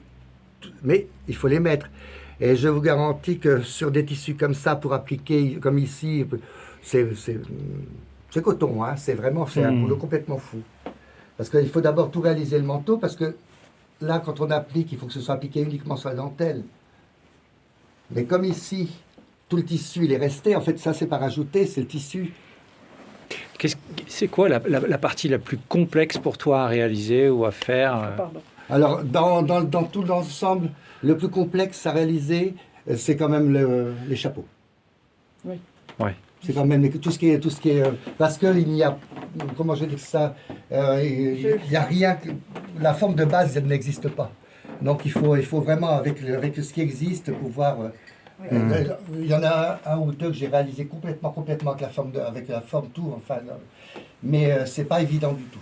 mais il faut les mettre. Et je vous garantis que sur des tissus comme ça, pour appliquer, comme ici, c'est coton, hein, c'est un boulot complètement fou. Parce qu'il faut d'abord tout réaliser le manteau, parce que là, quand on applique, il faut que ce soit appliqué uniquement sur la dentelle. Mais comme ici, tout le tissu, il est resté, en fait, ça, c'est pas rajouté, c'est le tissu. C'est quoi la partie la plus complexe pour toi à réaliser ou à faire Pardon. Alors, dans tout l'ensemble, le plus complexe à réaliser, c'est quand même les chapeaux. Oui. Ouais. C'est quand même tout ce qui est parce qu'il n'y a, comment je dis ça, il n'y a rien, la forme de base, elle n'existe pas. Donc il faut vraiment, avec ce qui existe, pouvoir... il y en a un ou deux que j'ai réalisé complètement avec la forme tout, enfin, mais c'est pas évident du tout.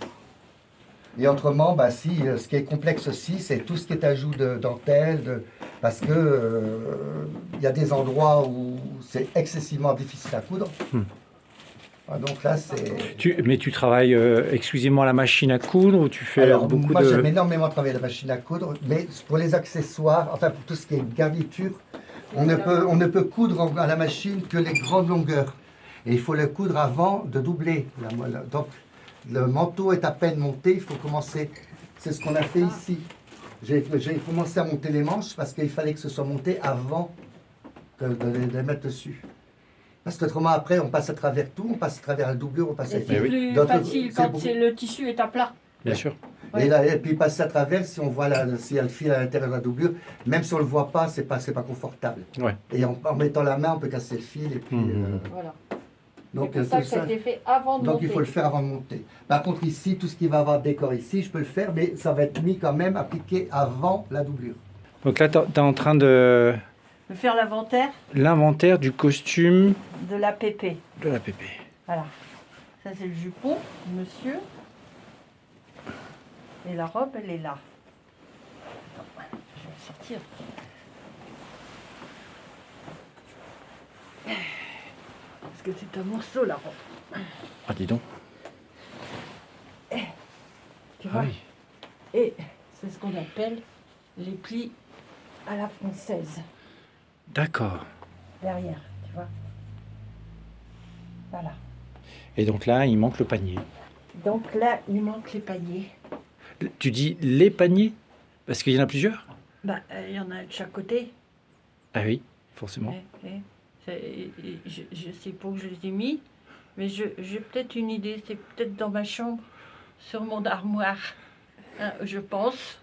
Et autrement, bah, ce qui est complexe aussi, c'est tout ce qui est ajout de dentelle, parce que il y a des endroits où c'est excessivement difficile à coudre. Ah, donc là, c'est... Mais tu travailles exclusivement à la machine à coudre ou tu fais Alors, beaucoup moi, de... j'aime énormément travailler la machine à coudre, mais pour les accessoires, enfin pour tout ce qui est garniture, on ne peut coudre à la machine que les grandes longueurs. Et il faut le coudre avant de doubler la moelle. Donc, le manteau est à peine monté, il faut commencer. C'est ce qu'on a fait ici. J'ai commencé à monter les manches parce qu'il fallait que ce soit monté avant de les mettre dessus. Parce qu'autrement, après, on passe à travers tout, on passe à travers la doublure, on passe à Et c'est oui. plus D'autres- facile c'est quand beaucoup- le tissu est à plat. Bien sûr. Ouais. Et puis passer à travers, si on voit s'il y a le fil à l'intérieur de la doublure, même si on le voit pas, c'est pas confortable. Ouais. Et en mettant la main, on peut casser le fil et puis. Voilà. Donc, C'est pour ça que tout ça a été fait avant de donc monter. il faut le faire avant de monter. Par contre ici, tout ce qui va avoir décor ici, je peux le faire, mais ça va être mis quand même appliqué avant la doublure. Donc là, tu es en train de De faire l'inventaire l'inventaire du costume de la PP. de la PP. Voilà. Ça, c'est le jupon, monsieur. Et la robe, elle est là. Attends, je vais la sortir. Parce que c'est un morceau, la robe. Ah, dis donc. Tu vois. oui. Et c'est ce qu'on appelle les plis à la française. D'accord. Derrière, tu vois. Voilà. Et donc là, il manque le panier. Donc là, il manque les paniers. Tu dis les paniers? Parce qu'il y en a plusieurs? Bah, il y en a de chaque côté. Ah oui, forcément. Je sais pas où je les ai mis, mais j'ai peut-être une idée. C'est peut-être dans ma chambre, sur mon armoire. Hein, je pense.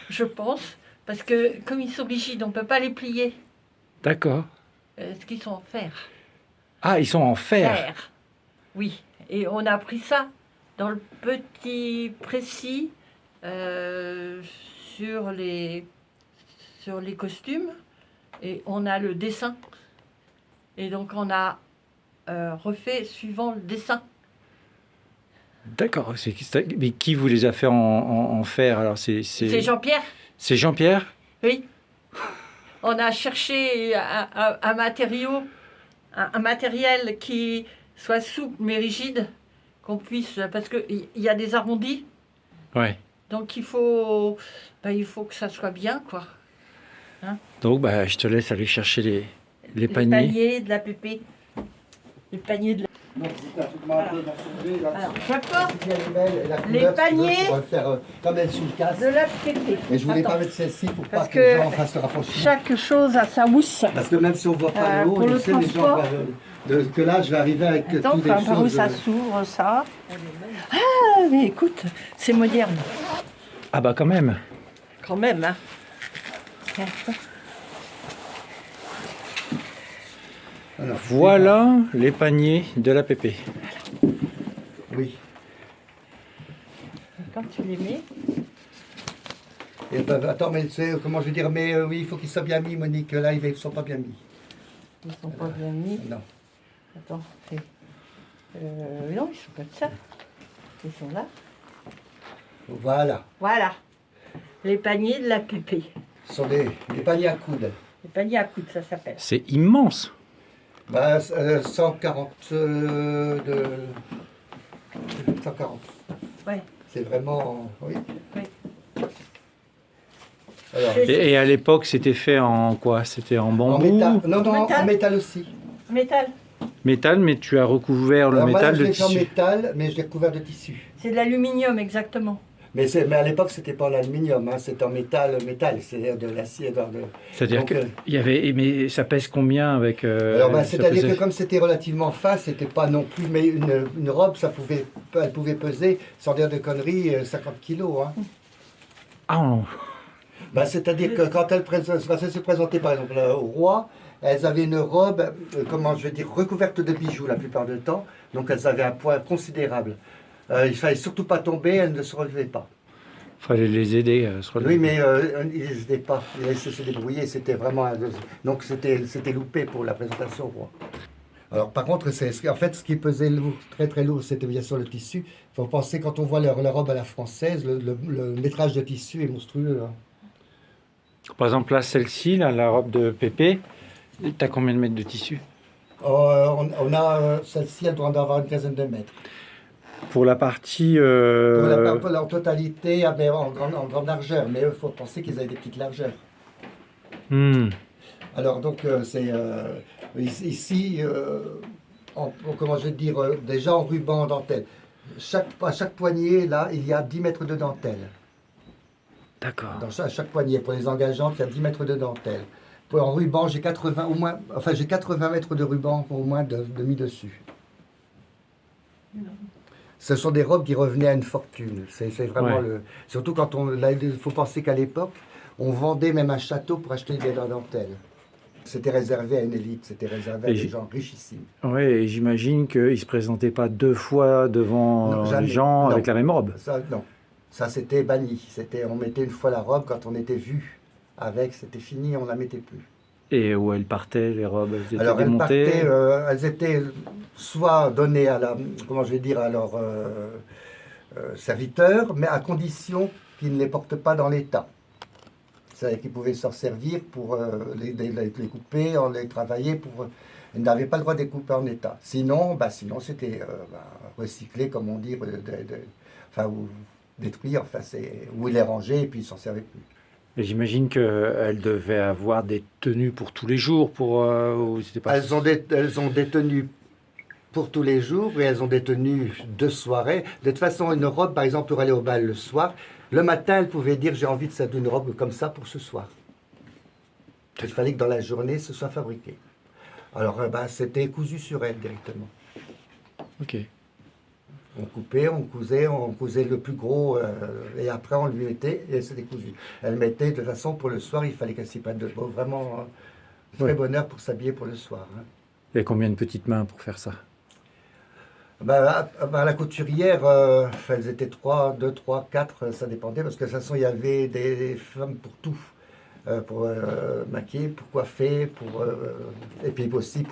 Je pense. Parce que comme ils sont rigides, on ne peut pas les plier. D'accord. Est-ce qu'ils sont en fer? Ah, ils sont en fer. Oui. Et on a pris ça dans le petit précis sur les costumes. Et on a le dessin. Et donc on a refait suivant le dessin. D'accord. Mais qui vous les a fait en fer? Alors C'est Jean-Pierre. C'est Jean-Pierre? Oui. On a cherché un matériau, un matériel qui soit souple mais rigide, qu'on puisse, parce qu'il y a des arrondis, Ouais. donc il faut que ça soit bien, quoi. Donc, bah, je te laisse aller chercher les Les paniers. paniers de la pépé. Les paniers de la... Donc c'est un truc un peu mensonger, là. Alors, j'apporte Les paniers on va le faire comme elle sous le casque. de la pépé. Et je voulais Attends, pas mettre celle-ci pour pas Parce que les que gens fassent le rapprochement. chaque chose a sa housse. Parce que même si on voit pas le haut, pour je le sais, les gens transport. que là, je vais arriver avec Attends, toutes des par où choses. ça s'ouvre, ça. Ah, mais écoute, c'est moderne, Ah bah quand même. quand même, hein. Alors, Voilà les paniers de la PP. Oui. Quand tu les mets, Et ben, attends, mais c'est comment je veux dire, mais oui, il faut qu'ils soient bien mis, Monique. Là, ils ne sont pas bien mis. ils sont pas bien mis. Non. Attends, c'est... non, ils sont comme ça. Ils sont là. Voilà. Voilà. Les paniers de la pépé. Ce sont des paniers à coudes. Les paniers à coude, ça s'appelle. C'est immense. Bah, 140 de 140. Ouais. C'est vraiment. Oui. Oui. Alors, C'est- Et à l'époque, c'était fait en quoi? C'était en en bambou? métal. Non, non, Métal. en métal aussi. Métal. Métal, mais tu as recouvert le Alors, moi, métal je de l'ai fait en tissu. métal, mais je l'ai recouvert de tissu. C'est de l'aluminium, exactement. Mais à l'époque, c'était pas en aluminium, hein, c'était en métal, c'est-à-dire de l'acier. C'est-à-dire Donc, que il y avait, mais ça pèse combien avec Alors, ça c'est-à-dire pesait- que comme c'était relativement fin, c'était pas non plus, mais une robe, elle pouvait peser, sans dire de conneries, 50 kilos. Hein. Ah, non. C'est-à-dire que quand elles se présentaient par exemple au roi, elles avaient une robe, comment je veux dire, recouverte de bijoux la plupart du temps, donc elles avaient un poids considérable. Il fallait surtout pas tomber, elles ne se relevaient pas. Fallait les aider à se relever. Oui, mais ils ne les aidaient pas, ils laissaient se débrouiller, c'était vraiment... Donc c'était loupé pour la présentation au roi. Alors par contre, en fait, ce qui pesait lourd, très très lourd, c'était bien sûr le tissu. Il faut penser, quand on voit la robe à la française, le métrage de tissu est monstrueux. Hein. Par exemple, là, celle-ci, là, la robe de Pépé, t'as combien de mètres de tissu? On a celle-ci, elle doit en avoir une quinzaine de mètres. Pour la partie... Pour la totalité, mais en grande largeur. Mais il faut penser qu'ils avaient des petites largeurs. hmm. Alors donc, c'est ici, comment je vais dire, déjà en ruban, en dentelle. À chaque poignée, là, il y a 10 mètres de dentelle. D'accord. À chaque poignée, pour les engageantes, il y a 10 mètres de dentelle. En ruban, j'ai 80, au moins, enfin, j'ai 80 mètres de ruban au moins de mis dessus. Ce sont des robes qui revenaient à une fortune. C'est vraiment Ouais. le. Surtout quand on. Il faut penser qu'à l'époque, on vendait même un château pour acheter des dentelles. C'était réservé à une élite, c'était réservé à Et des gens richissimes. Oui, et j'imagine qu'ils ne se présentaient pas 2 fois devant Non, les jamais. gens Non. avec la même robe. Ça, non. Ça, c'était banni. On mettait une fois la robe, quand on était vu avec, c'était fini, on ne la mettait plus. Et où elles partaient, les robes, elles étaient Alors, démontées. elles étaient soit données à la, comment je vais dire, à leur serviteur, mais à condition qu'ils ne les portent pas dans l'état. C'est-à-dire qu'ils pouvaient s'en servir pour les couper, les travailler, ils n'avaient pas le droit de les couper en état. Sinon, c'était recyclé, comme on dit, enfin, ou détruit, enfin, ou ils les rangeaient et puis ils s'en servaient plus. Et j'imagine qu'elles devaient avoir des tenues pour tous les jours. Ou c'était pas... Elles ont des tenues pour tous les jours et elles ont des tenues de soirée. De toute façon, une robe, par exemple, pour aller au bal le soir, le matin, elle pouvait dire j'ai envie d'une robe comme ça pour ce soir. Il fallait que dans la journée, ce soit fabriqué. Alors, c'était cousu sur elle directement. Ok. On coupait, on cousait le plus gros et après on lui mettait et c'était cousu. Elle mettait de toute façon pour le soir, il fallait qu'elle s'y prenne de beau. Vraiment, très Ouais. bonheur pour s'habiller pour le soir. Hein. Il y a combien de petites mains pour faire ça? La couturière, elles étaient 2, 3, 4, ça dépendait, parce que de toute façon, il y avait des femmes pour tout. Pour maquiller, pour coiffer, et puis aussi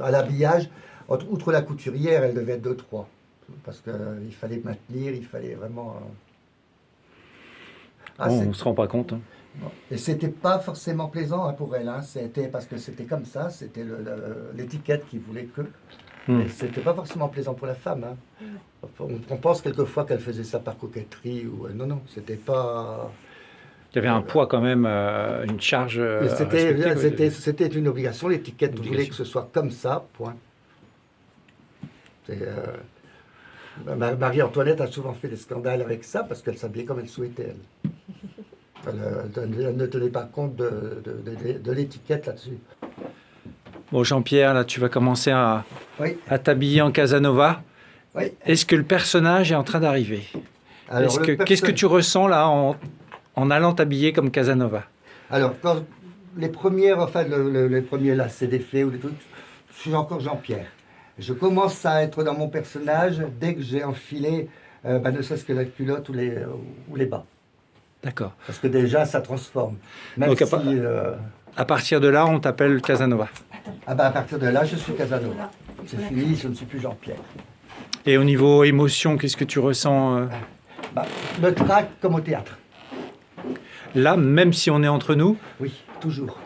à l'habillage. Outre la couturière, elle devait être 2, 3. Parce qu'il fallait maintenir, il fallait vraiment... On ne se rend pas compte. Hein. Et c'était pas forcément plaisant hein, pour elle, hein. C'était parce que c'était comme ça, c'était l'étiquette qui voulait que... Mm. Et c'était pas forcément plaisant pour la femme. Hein. On pense quelquefois qu'elle faisait ça par coquetterie. Non, c'était pas... Il y avait un poids quand même, une charge. à respecter, C'était une obligation. L'étiquette voulait Obligation. que ce soit comme ça, point. Marie-Antoinette a souvent fait des scandales avec ça parce qu'elle s'habillait comme elle souhaitait, elle. Elle ne tenait pas compte de l'étiquette là-dessus. Bon, Jean-Pierre, là, tu vas commencer à Oui, t'habiller en Casanova. oui. Est-ce que le personnage est en train d'arriver? Alors, Qu'est-ce que tu ressens là en allant t'habiller comme Casanova? Alors, quand les premières, enfin, les premiers lacets des fées ou des trucs, je suis encore Jean-Pierre. Je commence à être dans mon personnage dès que j'ai enfilé, ne serait-ce que la culotte ou les bas. D'accord. Parce que déjà, ça transforme. Même Donc, si... à partir de là, on t'appelle Casanova. à partir de là, je suis Casanova. C'est fini, je ne suis plus Jean-Pierre. Et au niveau émotion, qu'est-ce que tu ressens Le trac comme au théâtre. là, même si on est entre nous? Oui, toujours.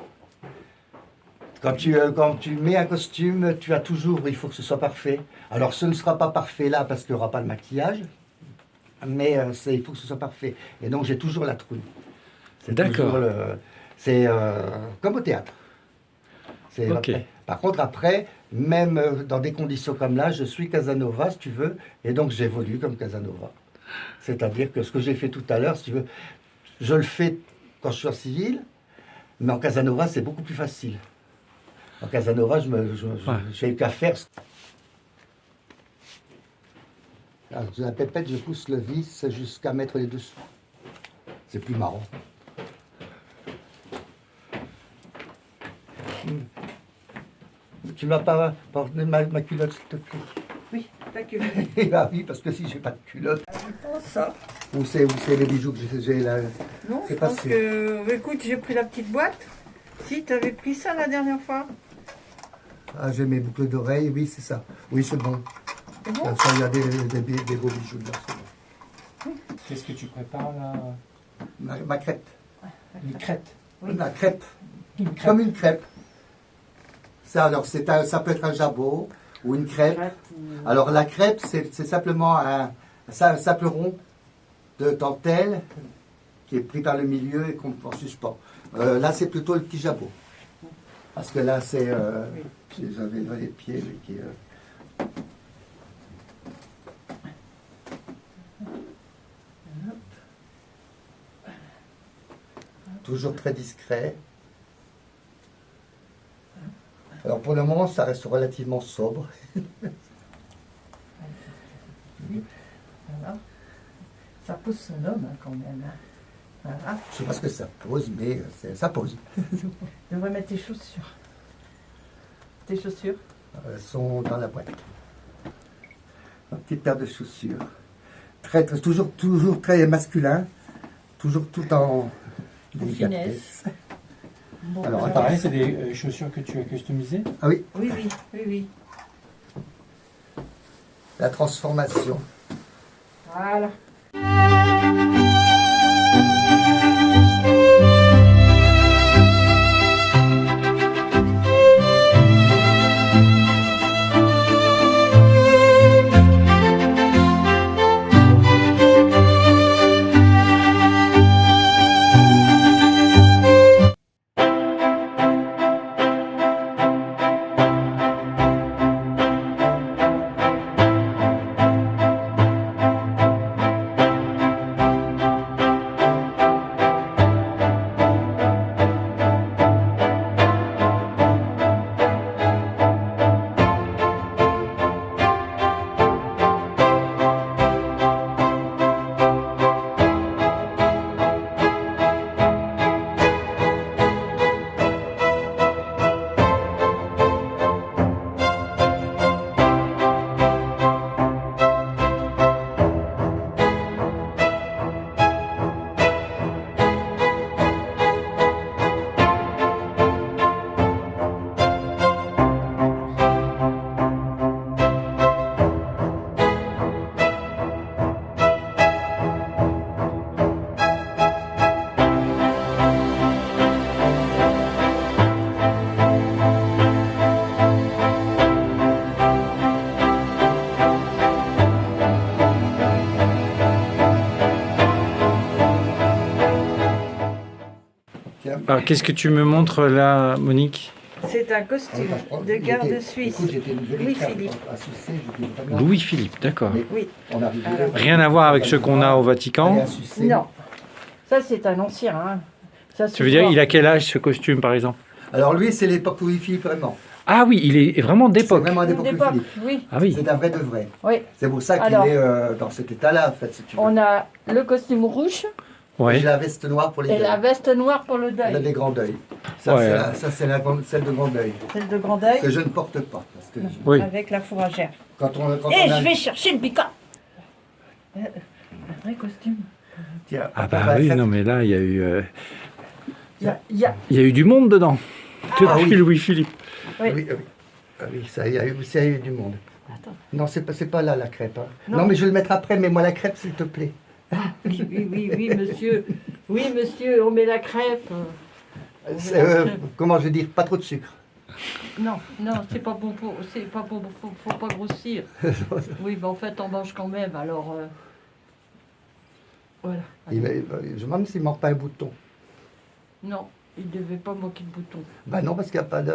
Quand tu mets un costume, tu as toujours, il faut que ce soit parfait. Alors ce ne sera pas parfait là parce qu'il n'y aura pas de maquillage, mais il faut que ce soit parfait. Et donc j'ai toujours la trouille. D'accord. C'est comme au théâtre. Ok. Après. Par contre après, même dans des conditions comme là, je suis Casanova si tu veux, et donc j'évolue comme Casanova. C'est-à-dire que ce que j'ai fait tout à l'heure, si tu veux, je le fais quand je suis en civil, mais en Casanova c'est beaucoup plus facile. En Casanova, j'ai qu'à faire. Alors, dans la pépette, je pousse le vis jusqu'à mettre les dessous. C'est plus marrant. Tu ne vas pas porter ma culotte, s'il te plaît? Oui, ta culotte. Ah oui, parce que si j'ai pas de culotte. Ça. Où c'est les bijoux que j'ai là? Non, C'est je pense passé. que... Écoute, j'ai pris la petite boîte. Si, tu avais pris ça la dernière fois. Ah, j'ai mes boucles d'oreilles, oui, c'est ça. Oui, c'est bon. C'est bon? Ça, il y a des beaux bijoux là, c'est bon. Qu'est-ce que tu prépares là? Ma crêpe. Une crête. La crêpe. Comme une crêpe. Ça, alors, ça peut être un jabot ou une crêpe. Alors, la crêpe, c'est simplement un simple rond de dentelle qui est pris par le milieu et qu'on en suspend. Là, c'est plutôt le petit jabot. Parce que là, c'est... J'avais les pieds qui... toujours très discret. Alors pour le moment, ça reste relativement sobre. Voilà. Ça pose son homme hein, quand même. Hein. Voilà. Je ne sais pas ce que ça pose, mais ça pose. Tu devrais mettre tes chaussures. Tes chaussures. Elles sont dans la boîte. Une petite paire de chaussures. Toujours très masculin. Toujours tout en délicatesse. Bon, Alors, voilà. pareil, c'est des chaussures que tu as customisées? Ah oui, Oui, oui, oui, oui. la transformation. Voilà. Alors, qu'est-ce que tu me montres là, Monique? C'est un costume de garde suisse. Louis-Philippe. Louis-Philippe, d'accord. Oui. Rien à voir avec ceux qu'on a au Vatican. Non. Ça, c'est un ancien. Hein. Ça, Tu veux dire, il a quel âge ce costume par exemple? Alors lui, c'est l'époque Louis-Philippe vraiment. Ah oui, il est vraiment C'est d'époque. vraiment l'époque d'époque, Louis-Philippe. oui. Ah oui. C'est un vrai de vrai. Oui. C'est pour ça qu'il Alors, est dans cet état-là, en fait, si tu veux. On a le costume rouge Et Ouais. la veste noire pour les et deuils. la veste noire pour le Elle a deuil. des grands deuils. Ça, Ouais. c'est celle de grand deuil. Celle de grand deuil Que je ne porte pas. Parce que Oui. avec la fourragère. quand on Et a... je vais chercher le bica. Un vrai costume. Tiens, Ah on bah va oui, faire- non mais là, il y a eu, Il y a il y a eu du monde dedans. Depuis Ah oui. Louis-Philippe. Ah oui, ah oui. Ah oui, ça, il y a eu du monde. Attends. Non, c'est pas là la crêpe. Hein. Non. Non. Mais je vais le mettre après. Mets-moi la crêpe, s'il te plaît. Oui, oui, oui, oui, monsieur. Oui, monsieur, on met la crêpe. C'est, comment je vais dire, pas trop de sucre. Non, non, c'est pas bon pour. C'est pas bon, faut pas grossir. Oui, mais en fait, on mange quand même, alors. Voilà. Je me demande s'il ne manque pas un bouton. Non, il devait pas manquer de bouton. Bah non, parce qu'il n'y a pas de...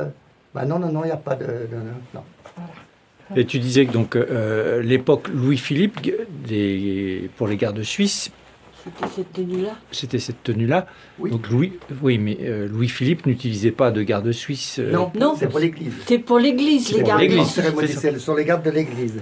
Bah non, il n'y a pas de... Non. Et tu disais que donc l'époque Louis-Philippe, pour les gardes suisses, C'était cette tenue-là. c'était cette tenue-là. Oui. Donc mais Louis-Philippe n'utilisait pas de garde suisse. Non, non. c'est pour l'église. C'est pour l'église, C'est les pour gardes. l'église. Cérémonie, c'est ça. ce sont les gardes de l'église.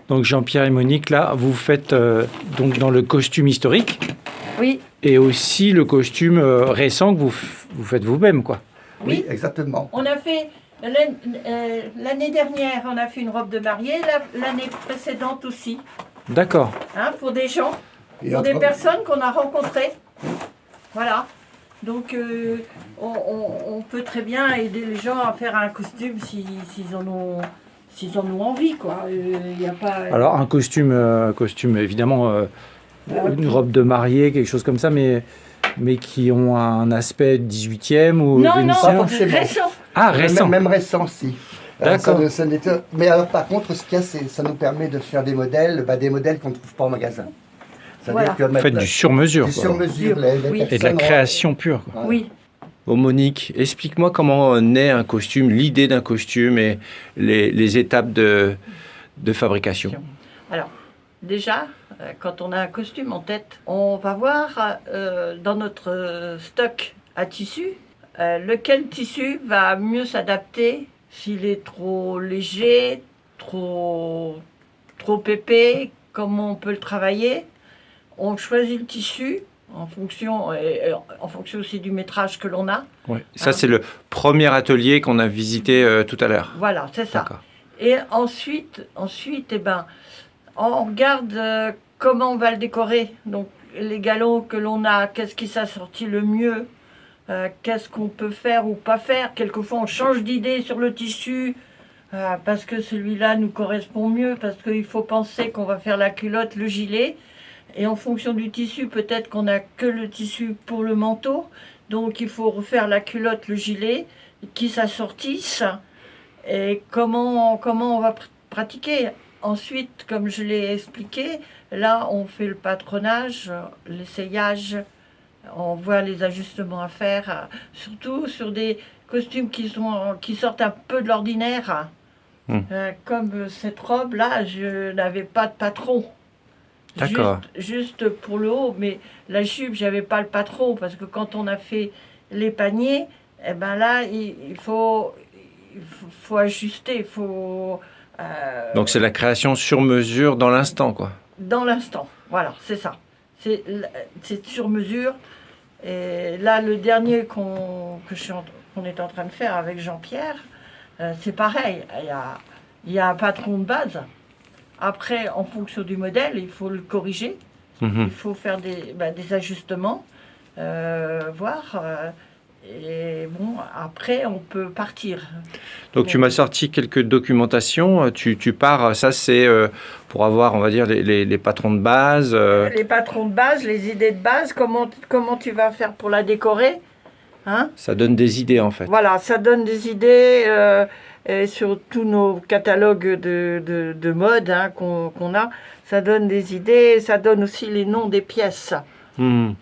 Donc Jean-Pierre et Monique, là, vous faites donc dans le costume historique Oui, et aussi le costume récent que vous faites vous-même, quoi. Oui, exactement. on a fait. L'année dernière, on a fait une robe de mariée, l'année précédente aussi, D'accord. hein, pour des gens, Et pour des entre- personnes qu'on a rencontrées. Voilà. Donc, on peut très bien aider les gens à faire un costume s'ils en ont envie, quoi. Y a pas. Alors un costume évidemment, une robe de mariée, quelque chose comme ça, mais qui ont un aspect 18e ou non, vénitien. pas forcément. récent. Ah, récent. Même récent, si. D'accord. Mais alors, par contre, ce qu'il y a, ça nous permet de faire des modèles qu'on ne trouve pas en magasin. Voilà. que Vous faites maintenant- du sur-mesure. du quoi. sur-mesure. Oui. Et de la création pure. Quoi. Ouais. Oui. Bon, Monique, explique-moi comment naît un costume, l'idée d'un costume et les étapes de fabrication. Alors, déjà, quand on a un costume en tête, on va voir dans notre stock à tissu lequel tissu va mieux s'adapter. S'il est trop léger, trop épais, comment on peut le travailler. On choisit le tissu en fonction aussi du métrage que l'on a. Ouais. Ça, c'est le premier atelier qu'on a visité tout à l'heure. Voilà, c'est ça. D'accord. Et ensuite eh ben, on regarde comment on va le décorer. Donc, les galons que l'on a, qu'est-ce qui s'assortit le mieux, qu'est-ce qu'on peut faire ou pas faire. Quelquefois, on change d'idée sur le tissu parce que celui-là nous correspond mieux, parce qu'il faut penser qu'on va faire la culotte, le gilet. Et en fonction du tissu, peut-être qu'on n'a que le tissu pour le manteau. Donc, il faut refaire la culotte, le gilet, qui s'assortissent. Et comment on va pratiquer. Ensuite, comme je l'ai expliqué, là, on fait le patronage, l'essayage, on voit les ajustements à faire, surtout sur des costumes qui sortent un peu de l'ordinaire. Comme cette robe-là, je n'avais pas de patron. D'accord. Juste pour le haut, mais la jupe, j'avais pas le patron, parce que quand on a fait les paniers, eh ben là, il faut ajuster, il faut... Donc, c'est la création sur mesure dans l'instant, quoi. Dans l'instant, voilà, c'est ça. C'est sur mesure. Et là, le dernier qu'on est en train de faire avec Jean-Pierre, c'est pareil. Il y a un patron de base. Après, en fonction du modèle, il faut le corriger. Il faut faire des ajustements, voir... et bon, après, on peut partir. Donc, tu m'as sorti quelques documentations. Tu pars, ça, c'est pour avoir, on va dire, les patrons de base. Les patrons de base, les idées de base, comment tu vas faire pour la décorer, hein? Ça donne des idées, en fait. Voilà, ça donne des idées et sur tous nos catalogues de mode hein, qu'on a. Ça donne des idées, ça donne aussi les noms des pièces. Hein?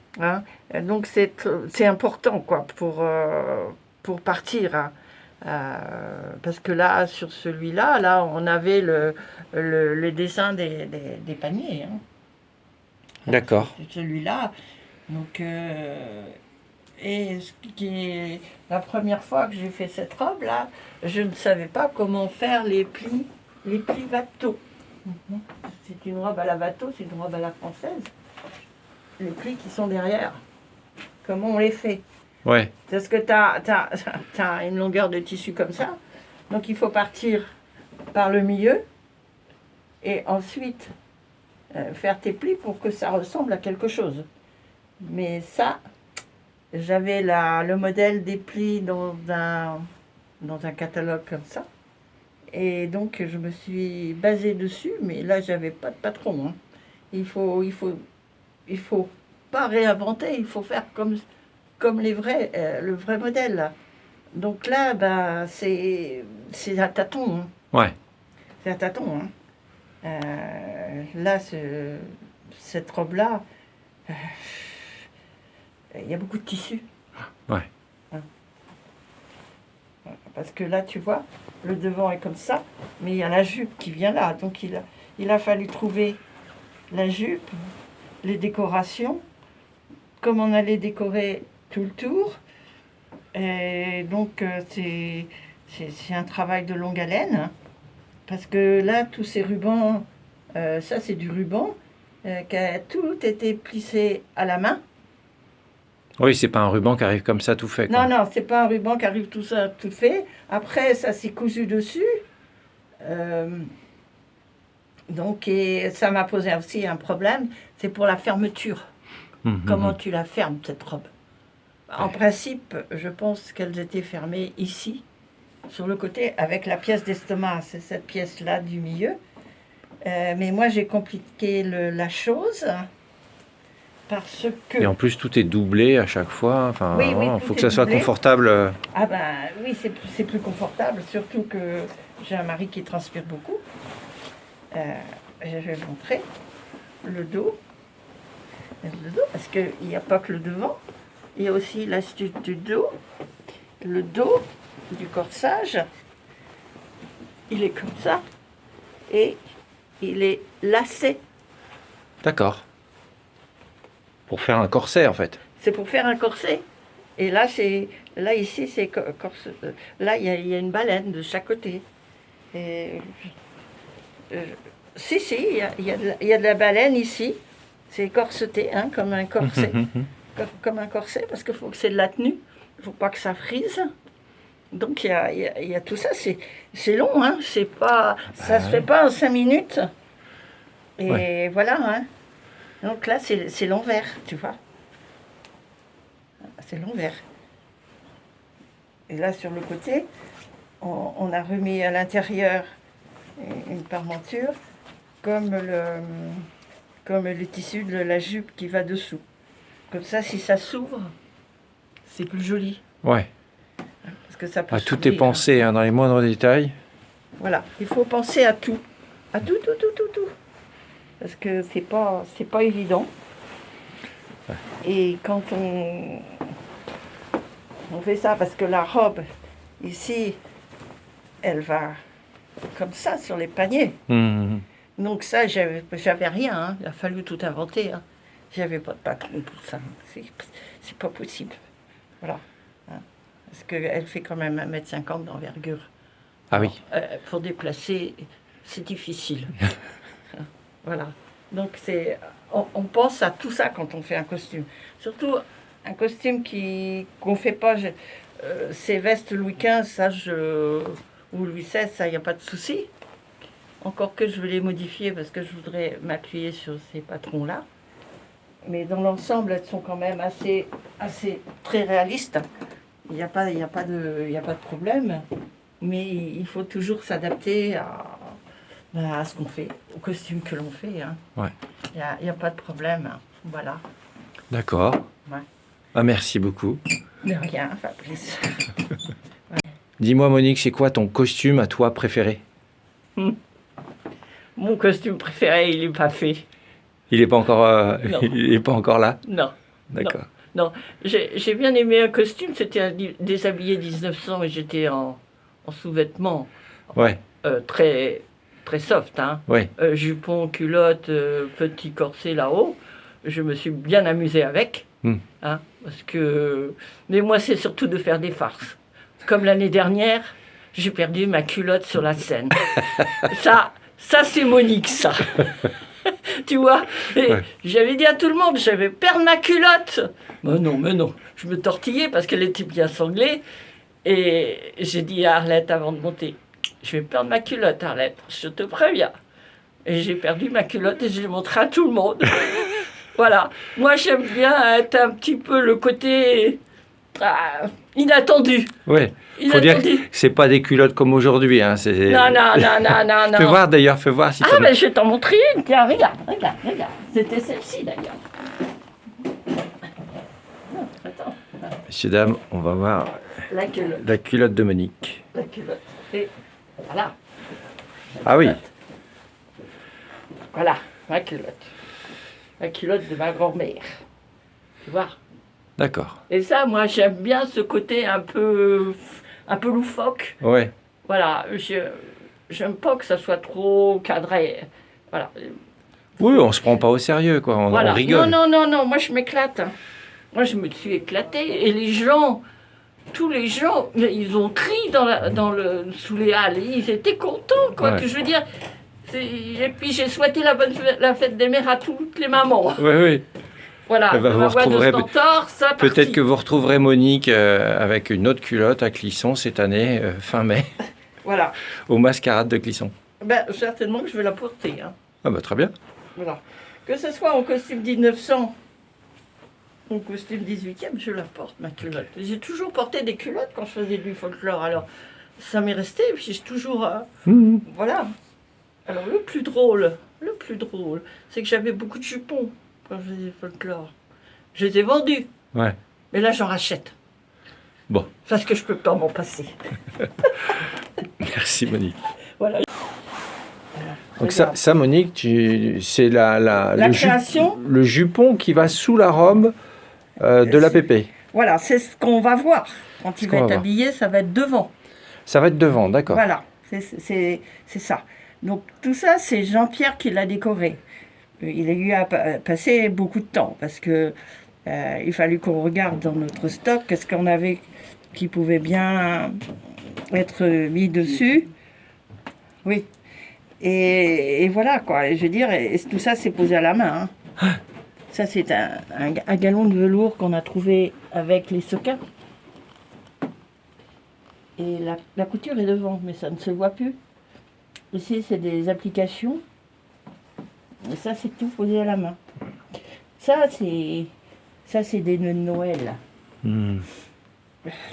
Donc c'est important quoi pour partir. Hein. Parce que là, sur celui-là, là, on avait le dessin des paniers. Hein. D'accord. Celui-là. Donc, et ce qui est la première fois que j'ai fait cette robe-là, je ne savais pas comment faire les plis Watteau. C'est une robe à la Watteau, c'est une robe à la française. Les plis qui sont derrière. Comment on les fait? Ouais. Parce que tu as une longueur de tissu comme ça. Donc il faut partir par le milieu et ensuite faire tes plis pour que ça ressemble à quelque chose. Mais ça, j'avais le modèle des plis dans un catalogue comme ça. Et donc je me suis basée dessus, mais là j'avais pas de patron. Hein. Il faut pas réinventer, il faut faire comme les vrais, le vrai modèle. Là. Donc là, ben, c'est un tâton. Hein. Ouais. C'est un tâton. Hein. Là, cette robe-là, il y a beaucoup de tissu. Ouais. Hein. Parce que là, tu vois, le devant est comme ça, mais il y a la jupe qui vient là. Donc il a fallu trouver la jupe, les décorations, comment on allait décorer tout le tour. Et donc c'est un travail de longue haleine, hein, parce que là, tous ces rubans, ça c'est du ruban, qui a tout été plissé à la main. Oui, c'est pas un ruban qui arrive comme ça tout fait. Quoi. Non, c'est pas un ruban qui arrive tout ça tout fait. Après, ça s'est cousu dessus. Donc, et ça m'a posé aussi un problème, c'est pour la fermeture. Comment tu la fermes, cette robe? En principe, je pense qu'elles étaient fermées ici, sur le côté, avec la pièce d'estomac. C'est cette pièce-là du milieu. Mais moi, j'ai compliqué la chose. Parce que... Et en plus, tout est doublé à chaque fois. Enfin, Oui, il tout faut que est ça soit doublé. confortable. Ah ben oui, c'est plus confortable, surtout que j'ai un mari qui transpire beaucoup. Je vais montrer le dos. Le dos, parce qu'il n'y a pas que le devant, il y a aussi l'astuce du dos. Le dos du corsage, il est comme ça et il est lacé. D'accord. Pour faire un corset, en fait. C'est pour faire un corset. Et là, ici, c'est là, il y a une baleine de chaque côté. Et, si, il y a de la baleine ici. C'est corseté, hein, comme un corset. Comme un corset, parce qu'il faut que c'est de la tenue. Il ne faut pas que ça frise. Donc, il y a tout ça. C'est long, hein. C'est pas, ça se fait pas en 5 minutes. Et voilà, hein. Donc là, c'est l'envers, tu vois. C'est l'envers. Et là, sur le côté, on a remis à l'intérieur une parmenture comme le tissu de la jupe qui va dessous. Comme ça, si ça s'ouvre, c'est plus joli. Ouais. Parce que ça peut Tout est s'ouvrir, pensé hein, dans les moindres détails. Voilà, il faut penser à tout. À tout. Parce que c'est pas évident. Et quand on fait ça, parce que la robe, ici, elle va comme ça sur les paniers. Donc ça, j'avais rien. Hein. Il a fallu tout inventer. Hein. J'avais pas de patron pour ça. C'est pas possible. Voilà. Hein. Parce qu'elle fait quand même 1,50 m d'envergure. Ah oui. Pour déplacer, c'est difficile. Voilà. Donc on pense à tout ça quand on fait un costume. Surtout un costume qu'on fait pas. Ces vestes Louis XV, ça ou Louis XVI, ça, il n'y a pas de souci. Encore que je vais les modifier parce que je voudrais m'appuyer sur ces patrons-là. Mais dans l'ensemble, elles sont quand même assez très réalistes. Il n'y a pas de problème. Mais il faut toujours s'adapter à ce qu'on fait, au costume que l'on fait. Hein. Ouais. Il n'y a pas de problème. Hein. Voilà. D'accord. Ouais. Ah, merci beaucoup. De rien, Fabrice. Dis-moi, Monique, c'est quoi ton costume à toi préféré? Mon costume préféré, il n'est pas fait. Il n'est pas encore, Non. il est pas encore là? Non. D'accord. Non, j'ai bien aimé un costume, c'était un déshabillé 1900 et j'étais en sous-vêtements Ouais. très, très soft. Hein. Ouais. Jupon, culotte, petit corset là-haut. Je me suis bien amusée avec. Hein, parce que... Mais moi, c'est surtout de faire des farces. Comme l'année dernière, j'ai perdu ma culotte sur la scène. ça c'est Monique, ça. Tu vois, j'avais dit à tout le monde, je vais perdre ma culotte. Mais non, je me tortillais parce qu'elle était bien sanglée. Et j'ai dit à Arlette avant de monter, je vais perdre ma culotte, Arlette, je te préviens. Et j'ai perdu ma culotte et j'ai montré à tout le monde. Voilà, moi j'aime bien être un petit peu le côté inattendu. Ouais. Faut dire que c'est pas des culottes comme aujourd'hui. Hein. Non. Fais voir d'ailleurs, fais voir si. Mais je vais t'en montrer une. Tiens, regarde. C'était celle-ci d'ailleurs. Non, attends. Messieurs, dames, on va voir la culotte de Monique. La culotte. Et voilà. Ah oui. Voilà, ma culotte. La culotte de ma grand-mère. Tu vois? D'accord. Et ça, moi, j'aime bien ce côté un peu loufoque. Ouais. Voilà, j'aime pas que ça soit trop cadré. Voilà. Oui, on se prend pas au sérieux, quoi. On rigole. Non, moi je m'éclate. Moi je me suis éclatée. Et les gens, tous les gens, ils ont crié sous les halles. Ils étaient contents, quoi. Ouais. Que je veux dire. Et puis j'ai souhaité la fête des mères à toutes les mamans. Oui. Voilà, Vous ma voix de retrouverez stentor, ça peut-être parti. que vous retrouverez Monique avec une autre culotte à Clisson cette année, fin mai, Voilà. aux mascarades de Clisson. Certainement que je vais la porter. Hein. Ah bah très bien. Voilà. Que ce soit en costume 1900 ou en costume 18e, je la porte, ma culotte. J'ai toujours porté des culottes quand je faisais du folklore. Alors, ça m'est resté, puis j'ai toujours... Voilà. Alors, le plus drôle, c'est que j'avais beaucoup de jupons quand je faisais du folklore. Je les ai vendus. Ouais. Mais là, j'en rachète. Bon. Parce que je peux pas m'en passer. Merci Monique. Voilà. Donc ça Monique, c'est La création. le jupon qui va sous la robe de l'APP. Voilà, c'est ce qu'on va voir. Quand il qu'on va va être voir. habillé, ça va être devant. Ça va être devant, d'accord. Voilà, c'est ça. Donc tout ça, c'est Jean-Pierre qui l'a décoré. Il a eu à passer beaucoup de temps parce que il fallut qu'on regarde dans notre stock qu'est-ce qu'on avait qui pouvait bien être mis dessus. Oui. Et voilà quoi. Et je veux dire, et tout ça c'est posé à la main. Hein. Ça c'est un galon de velours qu'on a trouvé avec les sequins. Et la couture est devant, mais ça ne se voit plus. Ici, c'est des applications. Et ça, c'est tout posé à la main. Ça, c'est des nœuds de Noël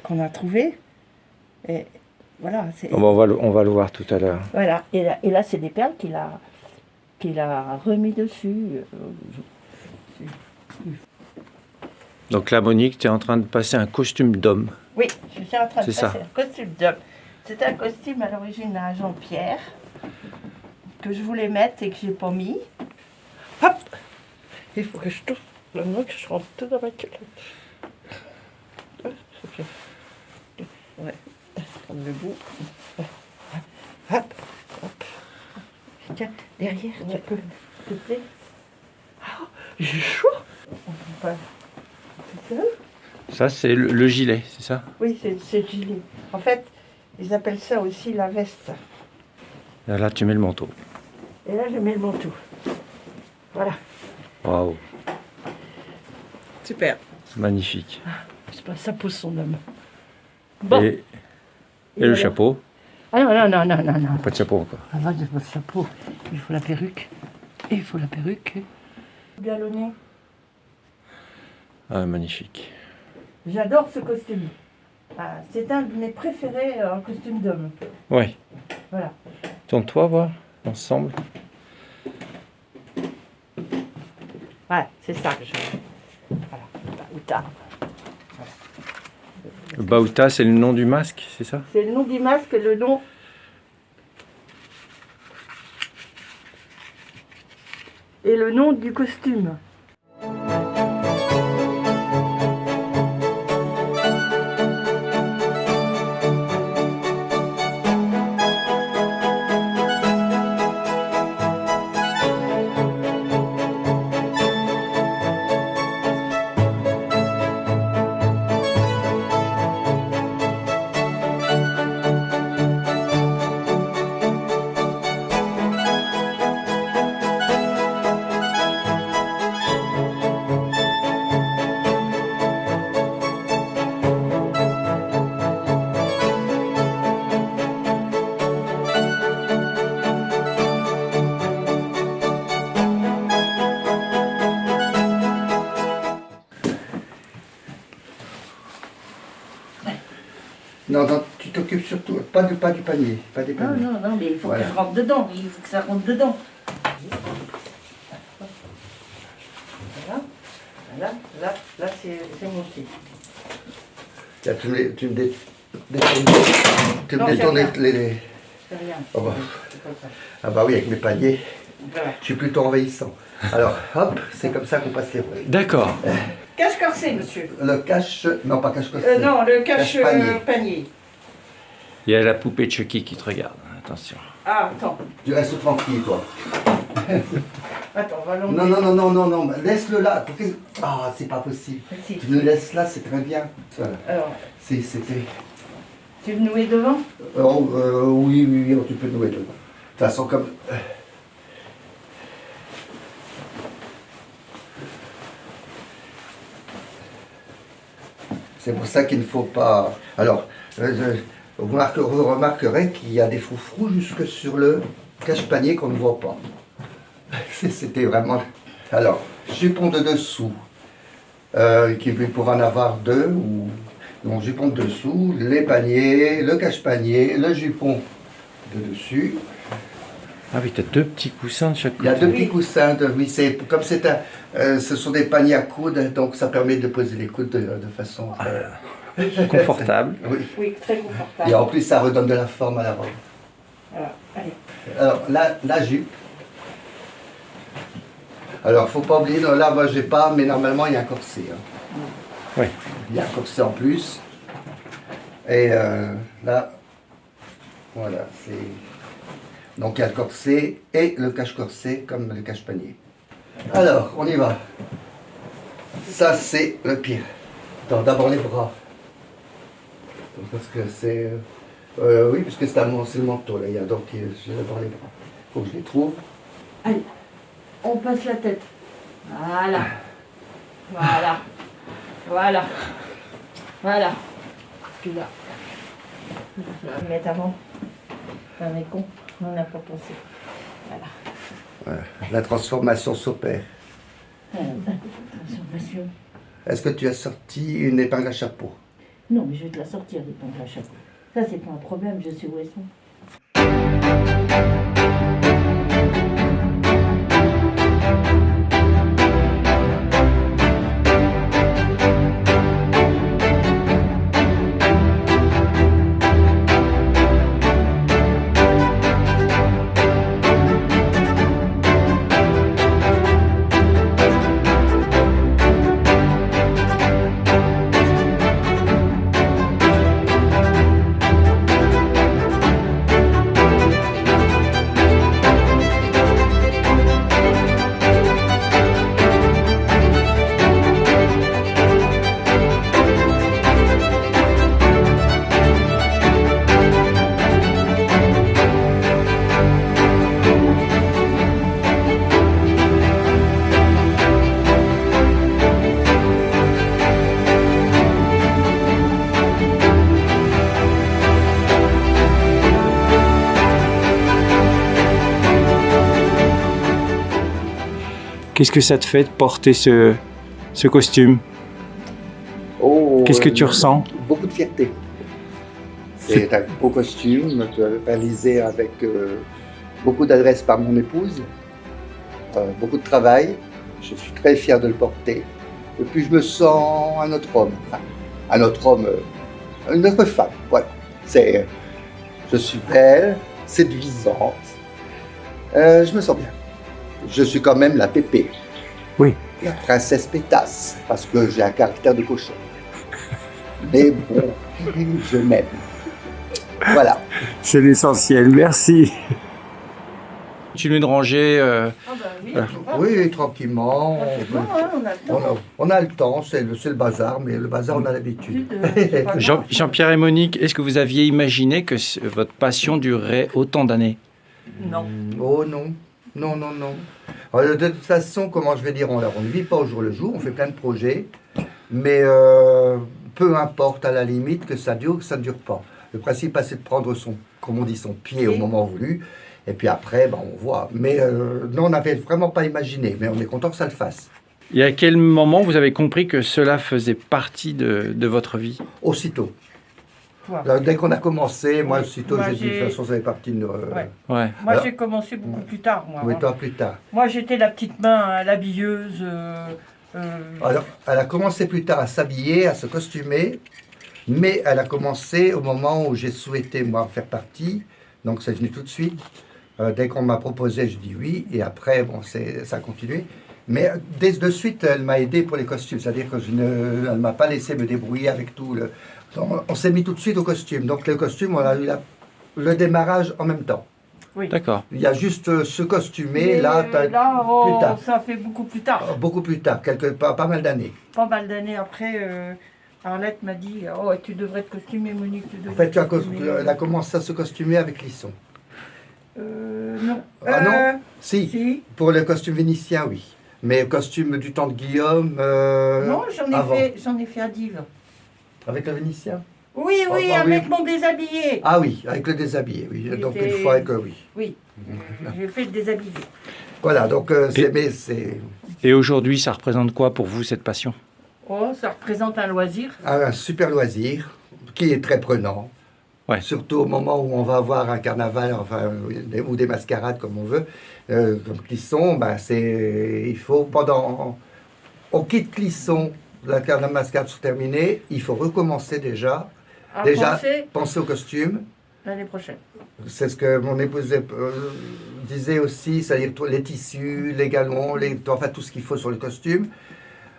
qu'on a trouvés. Et voilà. On va le voir tout à l'heure. Voilà. Et là c'est des perles qu'il a remis dessus. Donc là, Monique, tu es en train de passer un costume d'homme. Oui, je suis en train de C'est passer ça. un costume d'homme. C'est un costume à l'origine à Jean-Pierre que je voulais mettre et que j'ai pas mis. Hop! Il faut que je touche le nœud, que je rentre tout dans ma culotte. Ouais, prendre le bout. Hop, hop. Tiens, derrière, tu peux, s'il te plaît. Ah, j'ai chaud! On peut pas. C'est ça? Ça, c'est le gilet, c'est ça? Oui, c'est le gilet. En fait, ils appellent ça aussi la veste. Et là, tu mets le manteau. Et là, je mets le manteau. Voilà. Waouh, Super. magnifique. C'est pas ça pose son homme. Bon. Et le chapeau? Ah non. Pas de chapeau encore. Ah non, il faut le chapeau. Il faut la perruque. Et il faut la perruque. Galonné. Ah, magnifique. J'adore ce costume. Ah, c'est un de mes préférés en costume d'homme. Ouais. Voilà. Tourne-toi, voir, ensemble. Voilà, c'est ça que je veux. Voilà. Baouta. Le Baouta, c'est le nom du masque, c'est ça? C'est le nom du masque et le nom. Et le nom du costume. Non, tu t'occupes surtout, pas du panier, pas des paniers. Non, mais il faut Voilà. que je rentre dedans. Il faut que ça rentre dedans. Voilà. Là c'est monté. Tiens, tu me détournes, tu Non, me c'est détournes rien. les... C'est rien. Oh bah. C'est comme ça. Ah bah oui, avec mes paniers, Voilà. je suis plutôt envahissant. Alors, hop, c'est comme ça qu'on passe les roues. D'accord. Cache corsé, monsieur. Le cache... Non, pas cache Non, le cache Cache-panier. panier. Il y a la poupée de Chucky qui te regarde. Attention. Ah, attends. Tu restes tranquille, toi. Attends, on va l'enlever. Non, laisse-le là. Ah, c'est pas possible. Si. Tu le laisses là, c'est très bien. Voilà. Alors, C'était... tu veux nouer devant? Oui, tu peux nouer dedans. De toute façon, comme... C'est pour ça qu'il ne faut pas... Alors, vous remarquerez qu'il y a des froufrous jusque sur le cache-panier qu'on ne voit pas. C'était vraiment... Alors, jupon de dessous, qui pourra en avoir deux, ou... Donc, jupon de dessous, les paniers, le cache-panier, le jupon de dessus. Ah oui, tu as deux petits coussins de chaque Il y a côté. deux petits coussins, comme c'est ce sont des paniers à coudes, donc ça permet de poser les coudes de façon Confortable. oui. Oui, très confortable. Et en plus, ça redonne de la forme à la robe. Voilà, allez. Alors, la jupe, Alors, faut pas oublier, non, là, moi, j'ai pas, mais normalement, il y a un corset. Hein. Oui. Il y a un corset en plus. Et là, voilà, c'est... Donc, il y a le corset et le cache-corset, comme le cache-panier. Alors, on y va. Ça, c'est le pied. Attends, d'abord les bras. Parce que c'est... oui, parce que c'est le manteau, là. Donc, j'ai d'abord les bras. Il faut que je les trouve. Allez, on passe la tête. Voilà. Voilà. Voilà. Voilà. Puis là. Je vais la mettre avant. On est con. On n'a pas pensé. Voilà. Voilà. La transformation s'opère. Transformation. Est-ce que tu as sorti une épingle à chapeau? Non, mais je vais te la sortir, l'épingle à chapeau. Ça, c'est pas un problème, je sais où elles sont. Qu'est-ce que ça te fait de porter ce costume? Oh, Qu'est-ce que tu ressens? Beaucoup de fierté. C'est un beau costume réalisé avec beaucoup d'adresse par mon épouse, beaucoup de travail. Je suis très fier de le porter. Et puis je me sens un autre homme. Enfin, un autre homme, une autre femme. Voilà. Je suis belle, séduisante. Je me sens bien. Je suis quand même la pépé. Oui. La princesse pétasse, parce que j'ai un caractère de cochon. Mais bon, je m'aime. Voilà. C'est l'essentiel, merci. Continue de ranger. Ah bah oui, Oui, tranquillement. tranquillement, hein, on a le temps. On a le temps, c'est le bazar, mais le bazar, on a l'habitude. C'est pas grave. Jean-Pierre et Monique, est-ce que vous aviez imaginé que votre passion durerait autant d'années? Non. Oh non, non, non, non. Alors, de toute façon, comment je vais dire, on ne vit pas au jour le jour, on fait plein de projets, mais peu importe à la limite que ça dure ou que ça ne dure pas. Le principe, c'est de prendre comme on dit, son pied au moment voulu, et puis après, ben, on voit. Mais non, on n'avait vraiment pas imaginé, mais on est content que ça le fasse. Et à quel moment vous avez compris que cela faisait partie de votre vie? Aussitôt. Toi. Là, dès qu'on a commencé, moi, aussitôt, Moi, j'ai dit, de toute j'ai- façon, ça fait partie de nos... Ouais. Ouais. Moi, Alors- j'ai commencé beaucoup plus tard, moi. Oui, hein. toi, plus tard. Moi, j'étais la petite main à l'habilleuse. Alors, elle a commencé plus tard à s'habiller, à se costumer, mais elle a commencé au moment où j'ai souhaité, moi, faire partie. Donc, c'est venu tout de suite. Dès qu'on m'a proposé, je dis oui. Et après, bon, ça a continué. Mais dès de suite, elle m'a aidé pour les costumes. C'est-à-dire que elle ne m'a pas laissé me débrouiller avec tout. On s'est mis tout de suite au costume. Donc, le costume, on a eu le démarrage en même temps. D'accord. Il y a juste ce costumé, là, oh, plus tard. ça fait beaucoup plus tard. Beaucoup plus tard, pas mal d'années. Pas mal d'années après, Arlette m'a dit oh, tu devrais te costumer, Monique. Tu En devrais fait, te costumer. elle a commencé à se costumer avec Lisson. Non. Ah non Si, Si. pour le costume vénitien, oui. Mais le costume du temps de Guillaume. Non, avant. j'en ai fait à Dives. Avec le vénitien? Oui, oui, Ah, avec oui. mon déshabillé. Ah oui, avec le déshabillé, oui. Il Donc était- une fois que oui. Oui, j'ai fait le déshabillé. Voilà, donc Et- mais c'est Et aujourd'hui, ça représente quoi pour vous, cette passion? Oh, ça représente un loisir. un super loisir qui est très prenant. Ouais. Surtout au moment où on va avoir un carnaval, enfin, ou des mascarades comme on veut, comme Clisson, ben il faut on quitte Clisson, la mascarade sont terminée, il faut recommencer déjà À Déjà, penser, penser au costume, L'année prochaine. C'est ce que mon épouse disait aussi, c'est-à-dire les tissus, les galons, enfin tout ce qu'il faut sur le costume.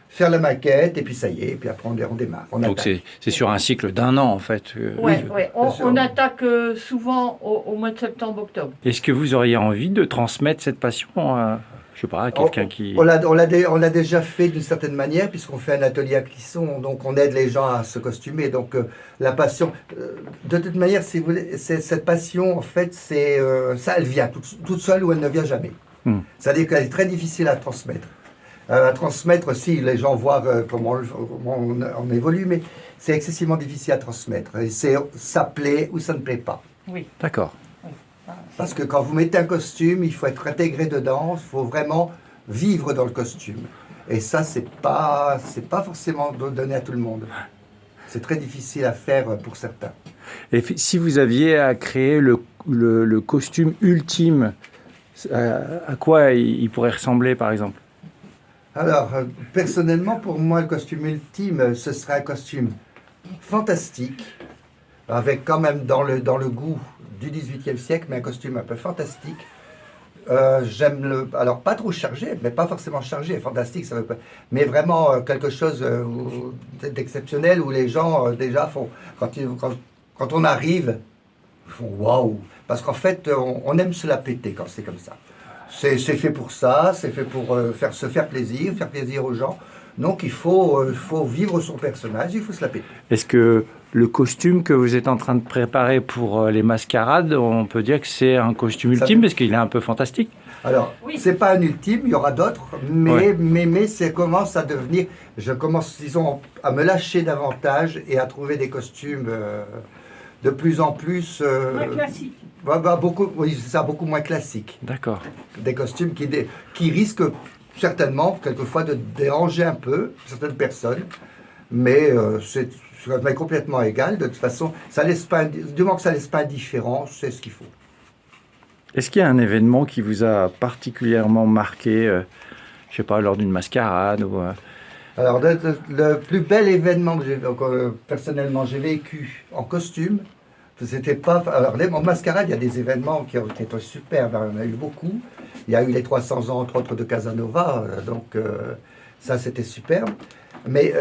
Faire la maquette, et puis ça y est, et puis après on démarre. On Donc attaque. c'est sur un cycle d'1 an en fait. Oui, bien sûr. on attaque souvent au mois de septembre-octobre. Est-ce que vous auriez envie de transmettre cette passion à, je sais pas, à quelqu'un qui... On l'a déjà fait d'une certaine manière, puisqu'on fait un atelier à Clisson, donc on aide les gens à se costumer. Donc la passion, de toute manière, si vous voulez, cette passion, en fait, ça, elle vient toute seule ou elle ne vient jamais. C'est-à-dire qu'elle est très difficile à transmettre. Si les gens voient comment on évolue, mais c'est excessivement difficile à transmettre. Et ça plaît ou ça ne plaît pas. Oui. D'accord. Parce que quand vous mettez un costume, il faut être intégré dedans, il faut vraiment vivre dans le costume. Et ça, c'est pas forcément donné à tout le monde. C'est très difficile à faire pour certains. Et si vous aviez à créer le costume ultime, à quoi il pourrait ressembler par exemple? Alors, personnellement, pour moi, le costume ultime, ce serait un costume fantastique, avec quand même dans le goût du XVIIIe siècle, mais un costume un peu fantastique. J'aime alors pas trop chargé, mais pas forcément chargé, fantastique, ça veut pas, mais vraiment quelque chose d'exceptionnel où les gens déjà font, quand on arrive, ils font waouh, parce qu'en fait, on aime se la péter quand c'est comme ça. C'est fait pour ça, c'est fait pour se faire plaisir aux gens. Donc il faut vivre son personnage, il faut se la péter. Est-ce que le costume que vous êtes en train de préparer pour les mascarades, on peut dire que c'est un costume ultime parce qu'il est un peu fantastique? Alors, Oui. c'est pas un ultime, il y aura d'autres, Ouais. mais ça commence à devenir, je commence, disons, à me lâcher davantage et à trouver des costumes de plus en plus... Moins classique. beaucoup moins classiques. D'accord. Des costumes qui risquent certainement, quelquefois, de déranger un peu certaines personnes, mais c'est complètement égal. De toute façon, du moment que ça ne laisse pas indifférent, c'est ce qu'il faut. Est-ce qu'il y a un événement qui vous a particulièrement marqué, je sais pas, lors d'une mascarade ou, Alors, le plus bel événement que personnellement j'ai vécu en costume, c'était pas. Alors, en mascarade, il y a des événements qui ont été superbes, il y en a eu beaucoup. Il y a eu les 300 ans, entre autres, de Casanova, donc ça, c'était superbe. Mais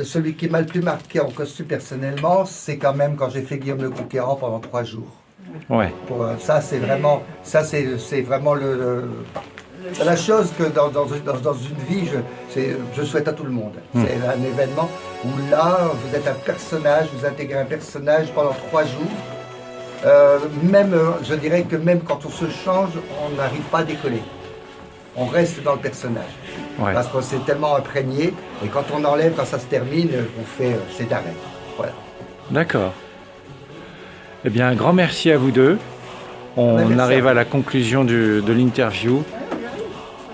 celui qui m'a le plus marqué en costume personnellement, c'est quand même quand j'ai fait Guillaume le Conquérant pendant 3 jours. Ouais. Ça, c'est vraiment la chose que dans une vie, je souhaite à tout le monde. C'est un événement où là, vous êtes un personnage, vous intégrez un personnage pendant 3 jours. Je dirais que même quand on se change, on n'arrive pas à décoller. On reste dans le personnage. Ouais. Parce qu'on s'est tellement imprégné, et quand on enlève, quand ça se termine, on fait c'est d'arrêt. Voilà. D'accord. Eh bien, un grand merci à vous deux. On merci arrive à à la conclusion de l'interview.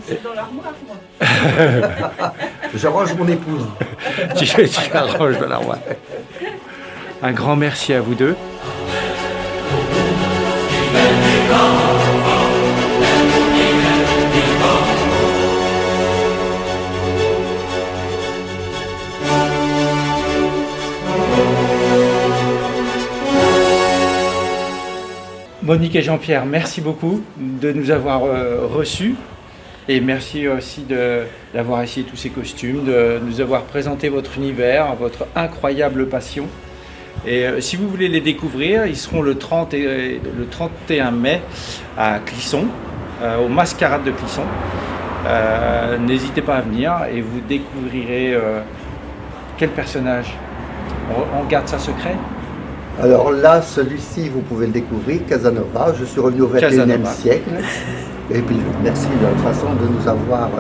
C'est dans l'armoire, moi. Je range mon épouse. Tu arranges de la roi. Un grand merci à vous deux. Monique et Jean-Pierre, merci beaucoup de nous avoir reçus. Et merci aussi d'avoir essayé tous ces costumes, de nous avoir présenté votre univers, votre incroyable passion. Et si vous voulez les découvrir, ils seront le 31 mai à Clisson, au Mascarade de Clisson. N'hésitez pas à venir et vous découvrirez quel personnage. On garde ça secret? Alors là, celui-ci, vous pouvez le découvrir, Casanova. Je suis revenu au XXIe Casanova. siècle. Et puis, merci de toute façon de nous avoir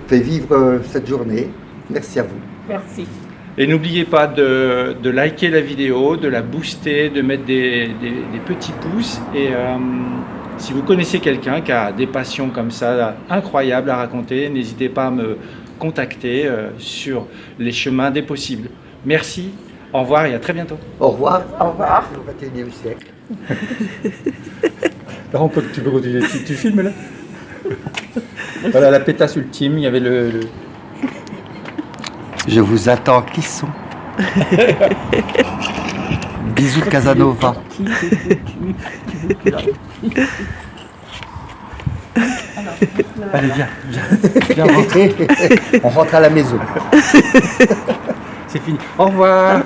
fait vivre cette journée. Merci à vous. Merci. Et n'oubliez pas de liker la vidéo, de la booster, de mettre des petits pouces. Et si vous connaissez quelqu'un qui a des passions comme ça, incroyables à raconter, n'hésitez pas à me contacter sur les chemins des possibles. Merci, au revoir et à très bientôt. Au revoir. Au revoir. Au XXIe siècle. Alors tu peux continuer, tu filmes là. Voilà la pétasse ultime, il y avait le... Je vous attends, qui sont Bisous de Casanova. Allez, viens. Viens rentrer. On rentre à la maison. C'est fini. Au revoir.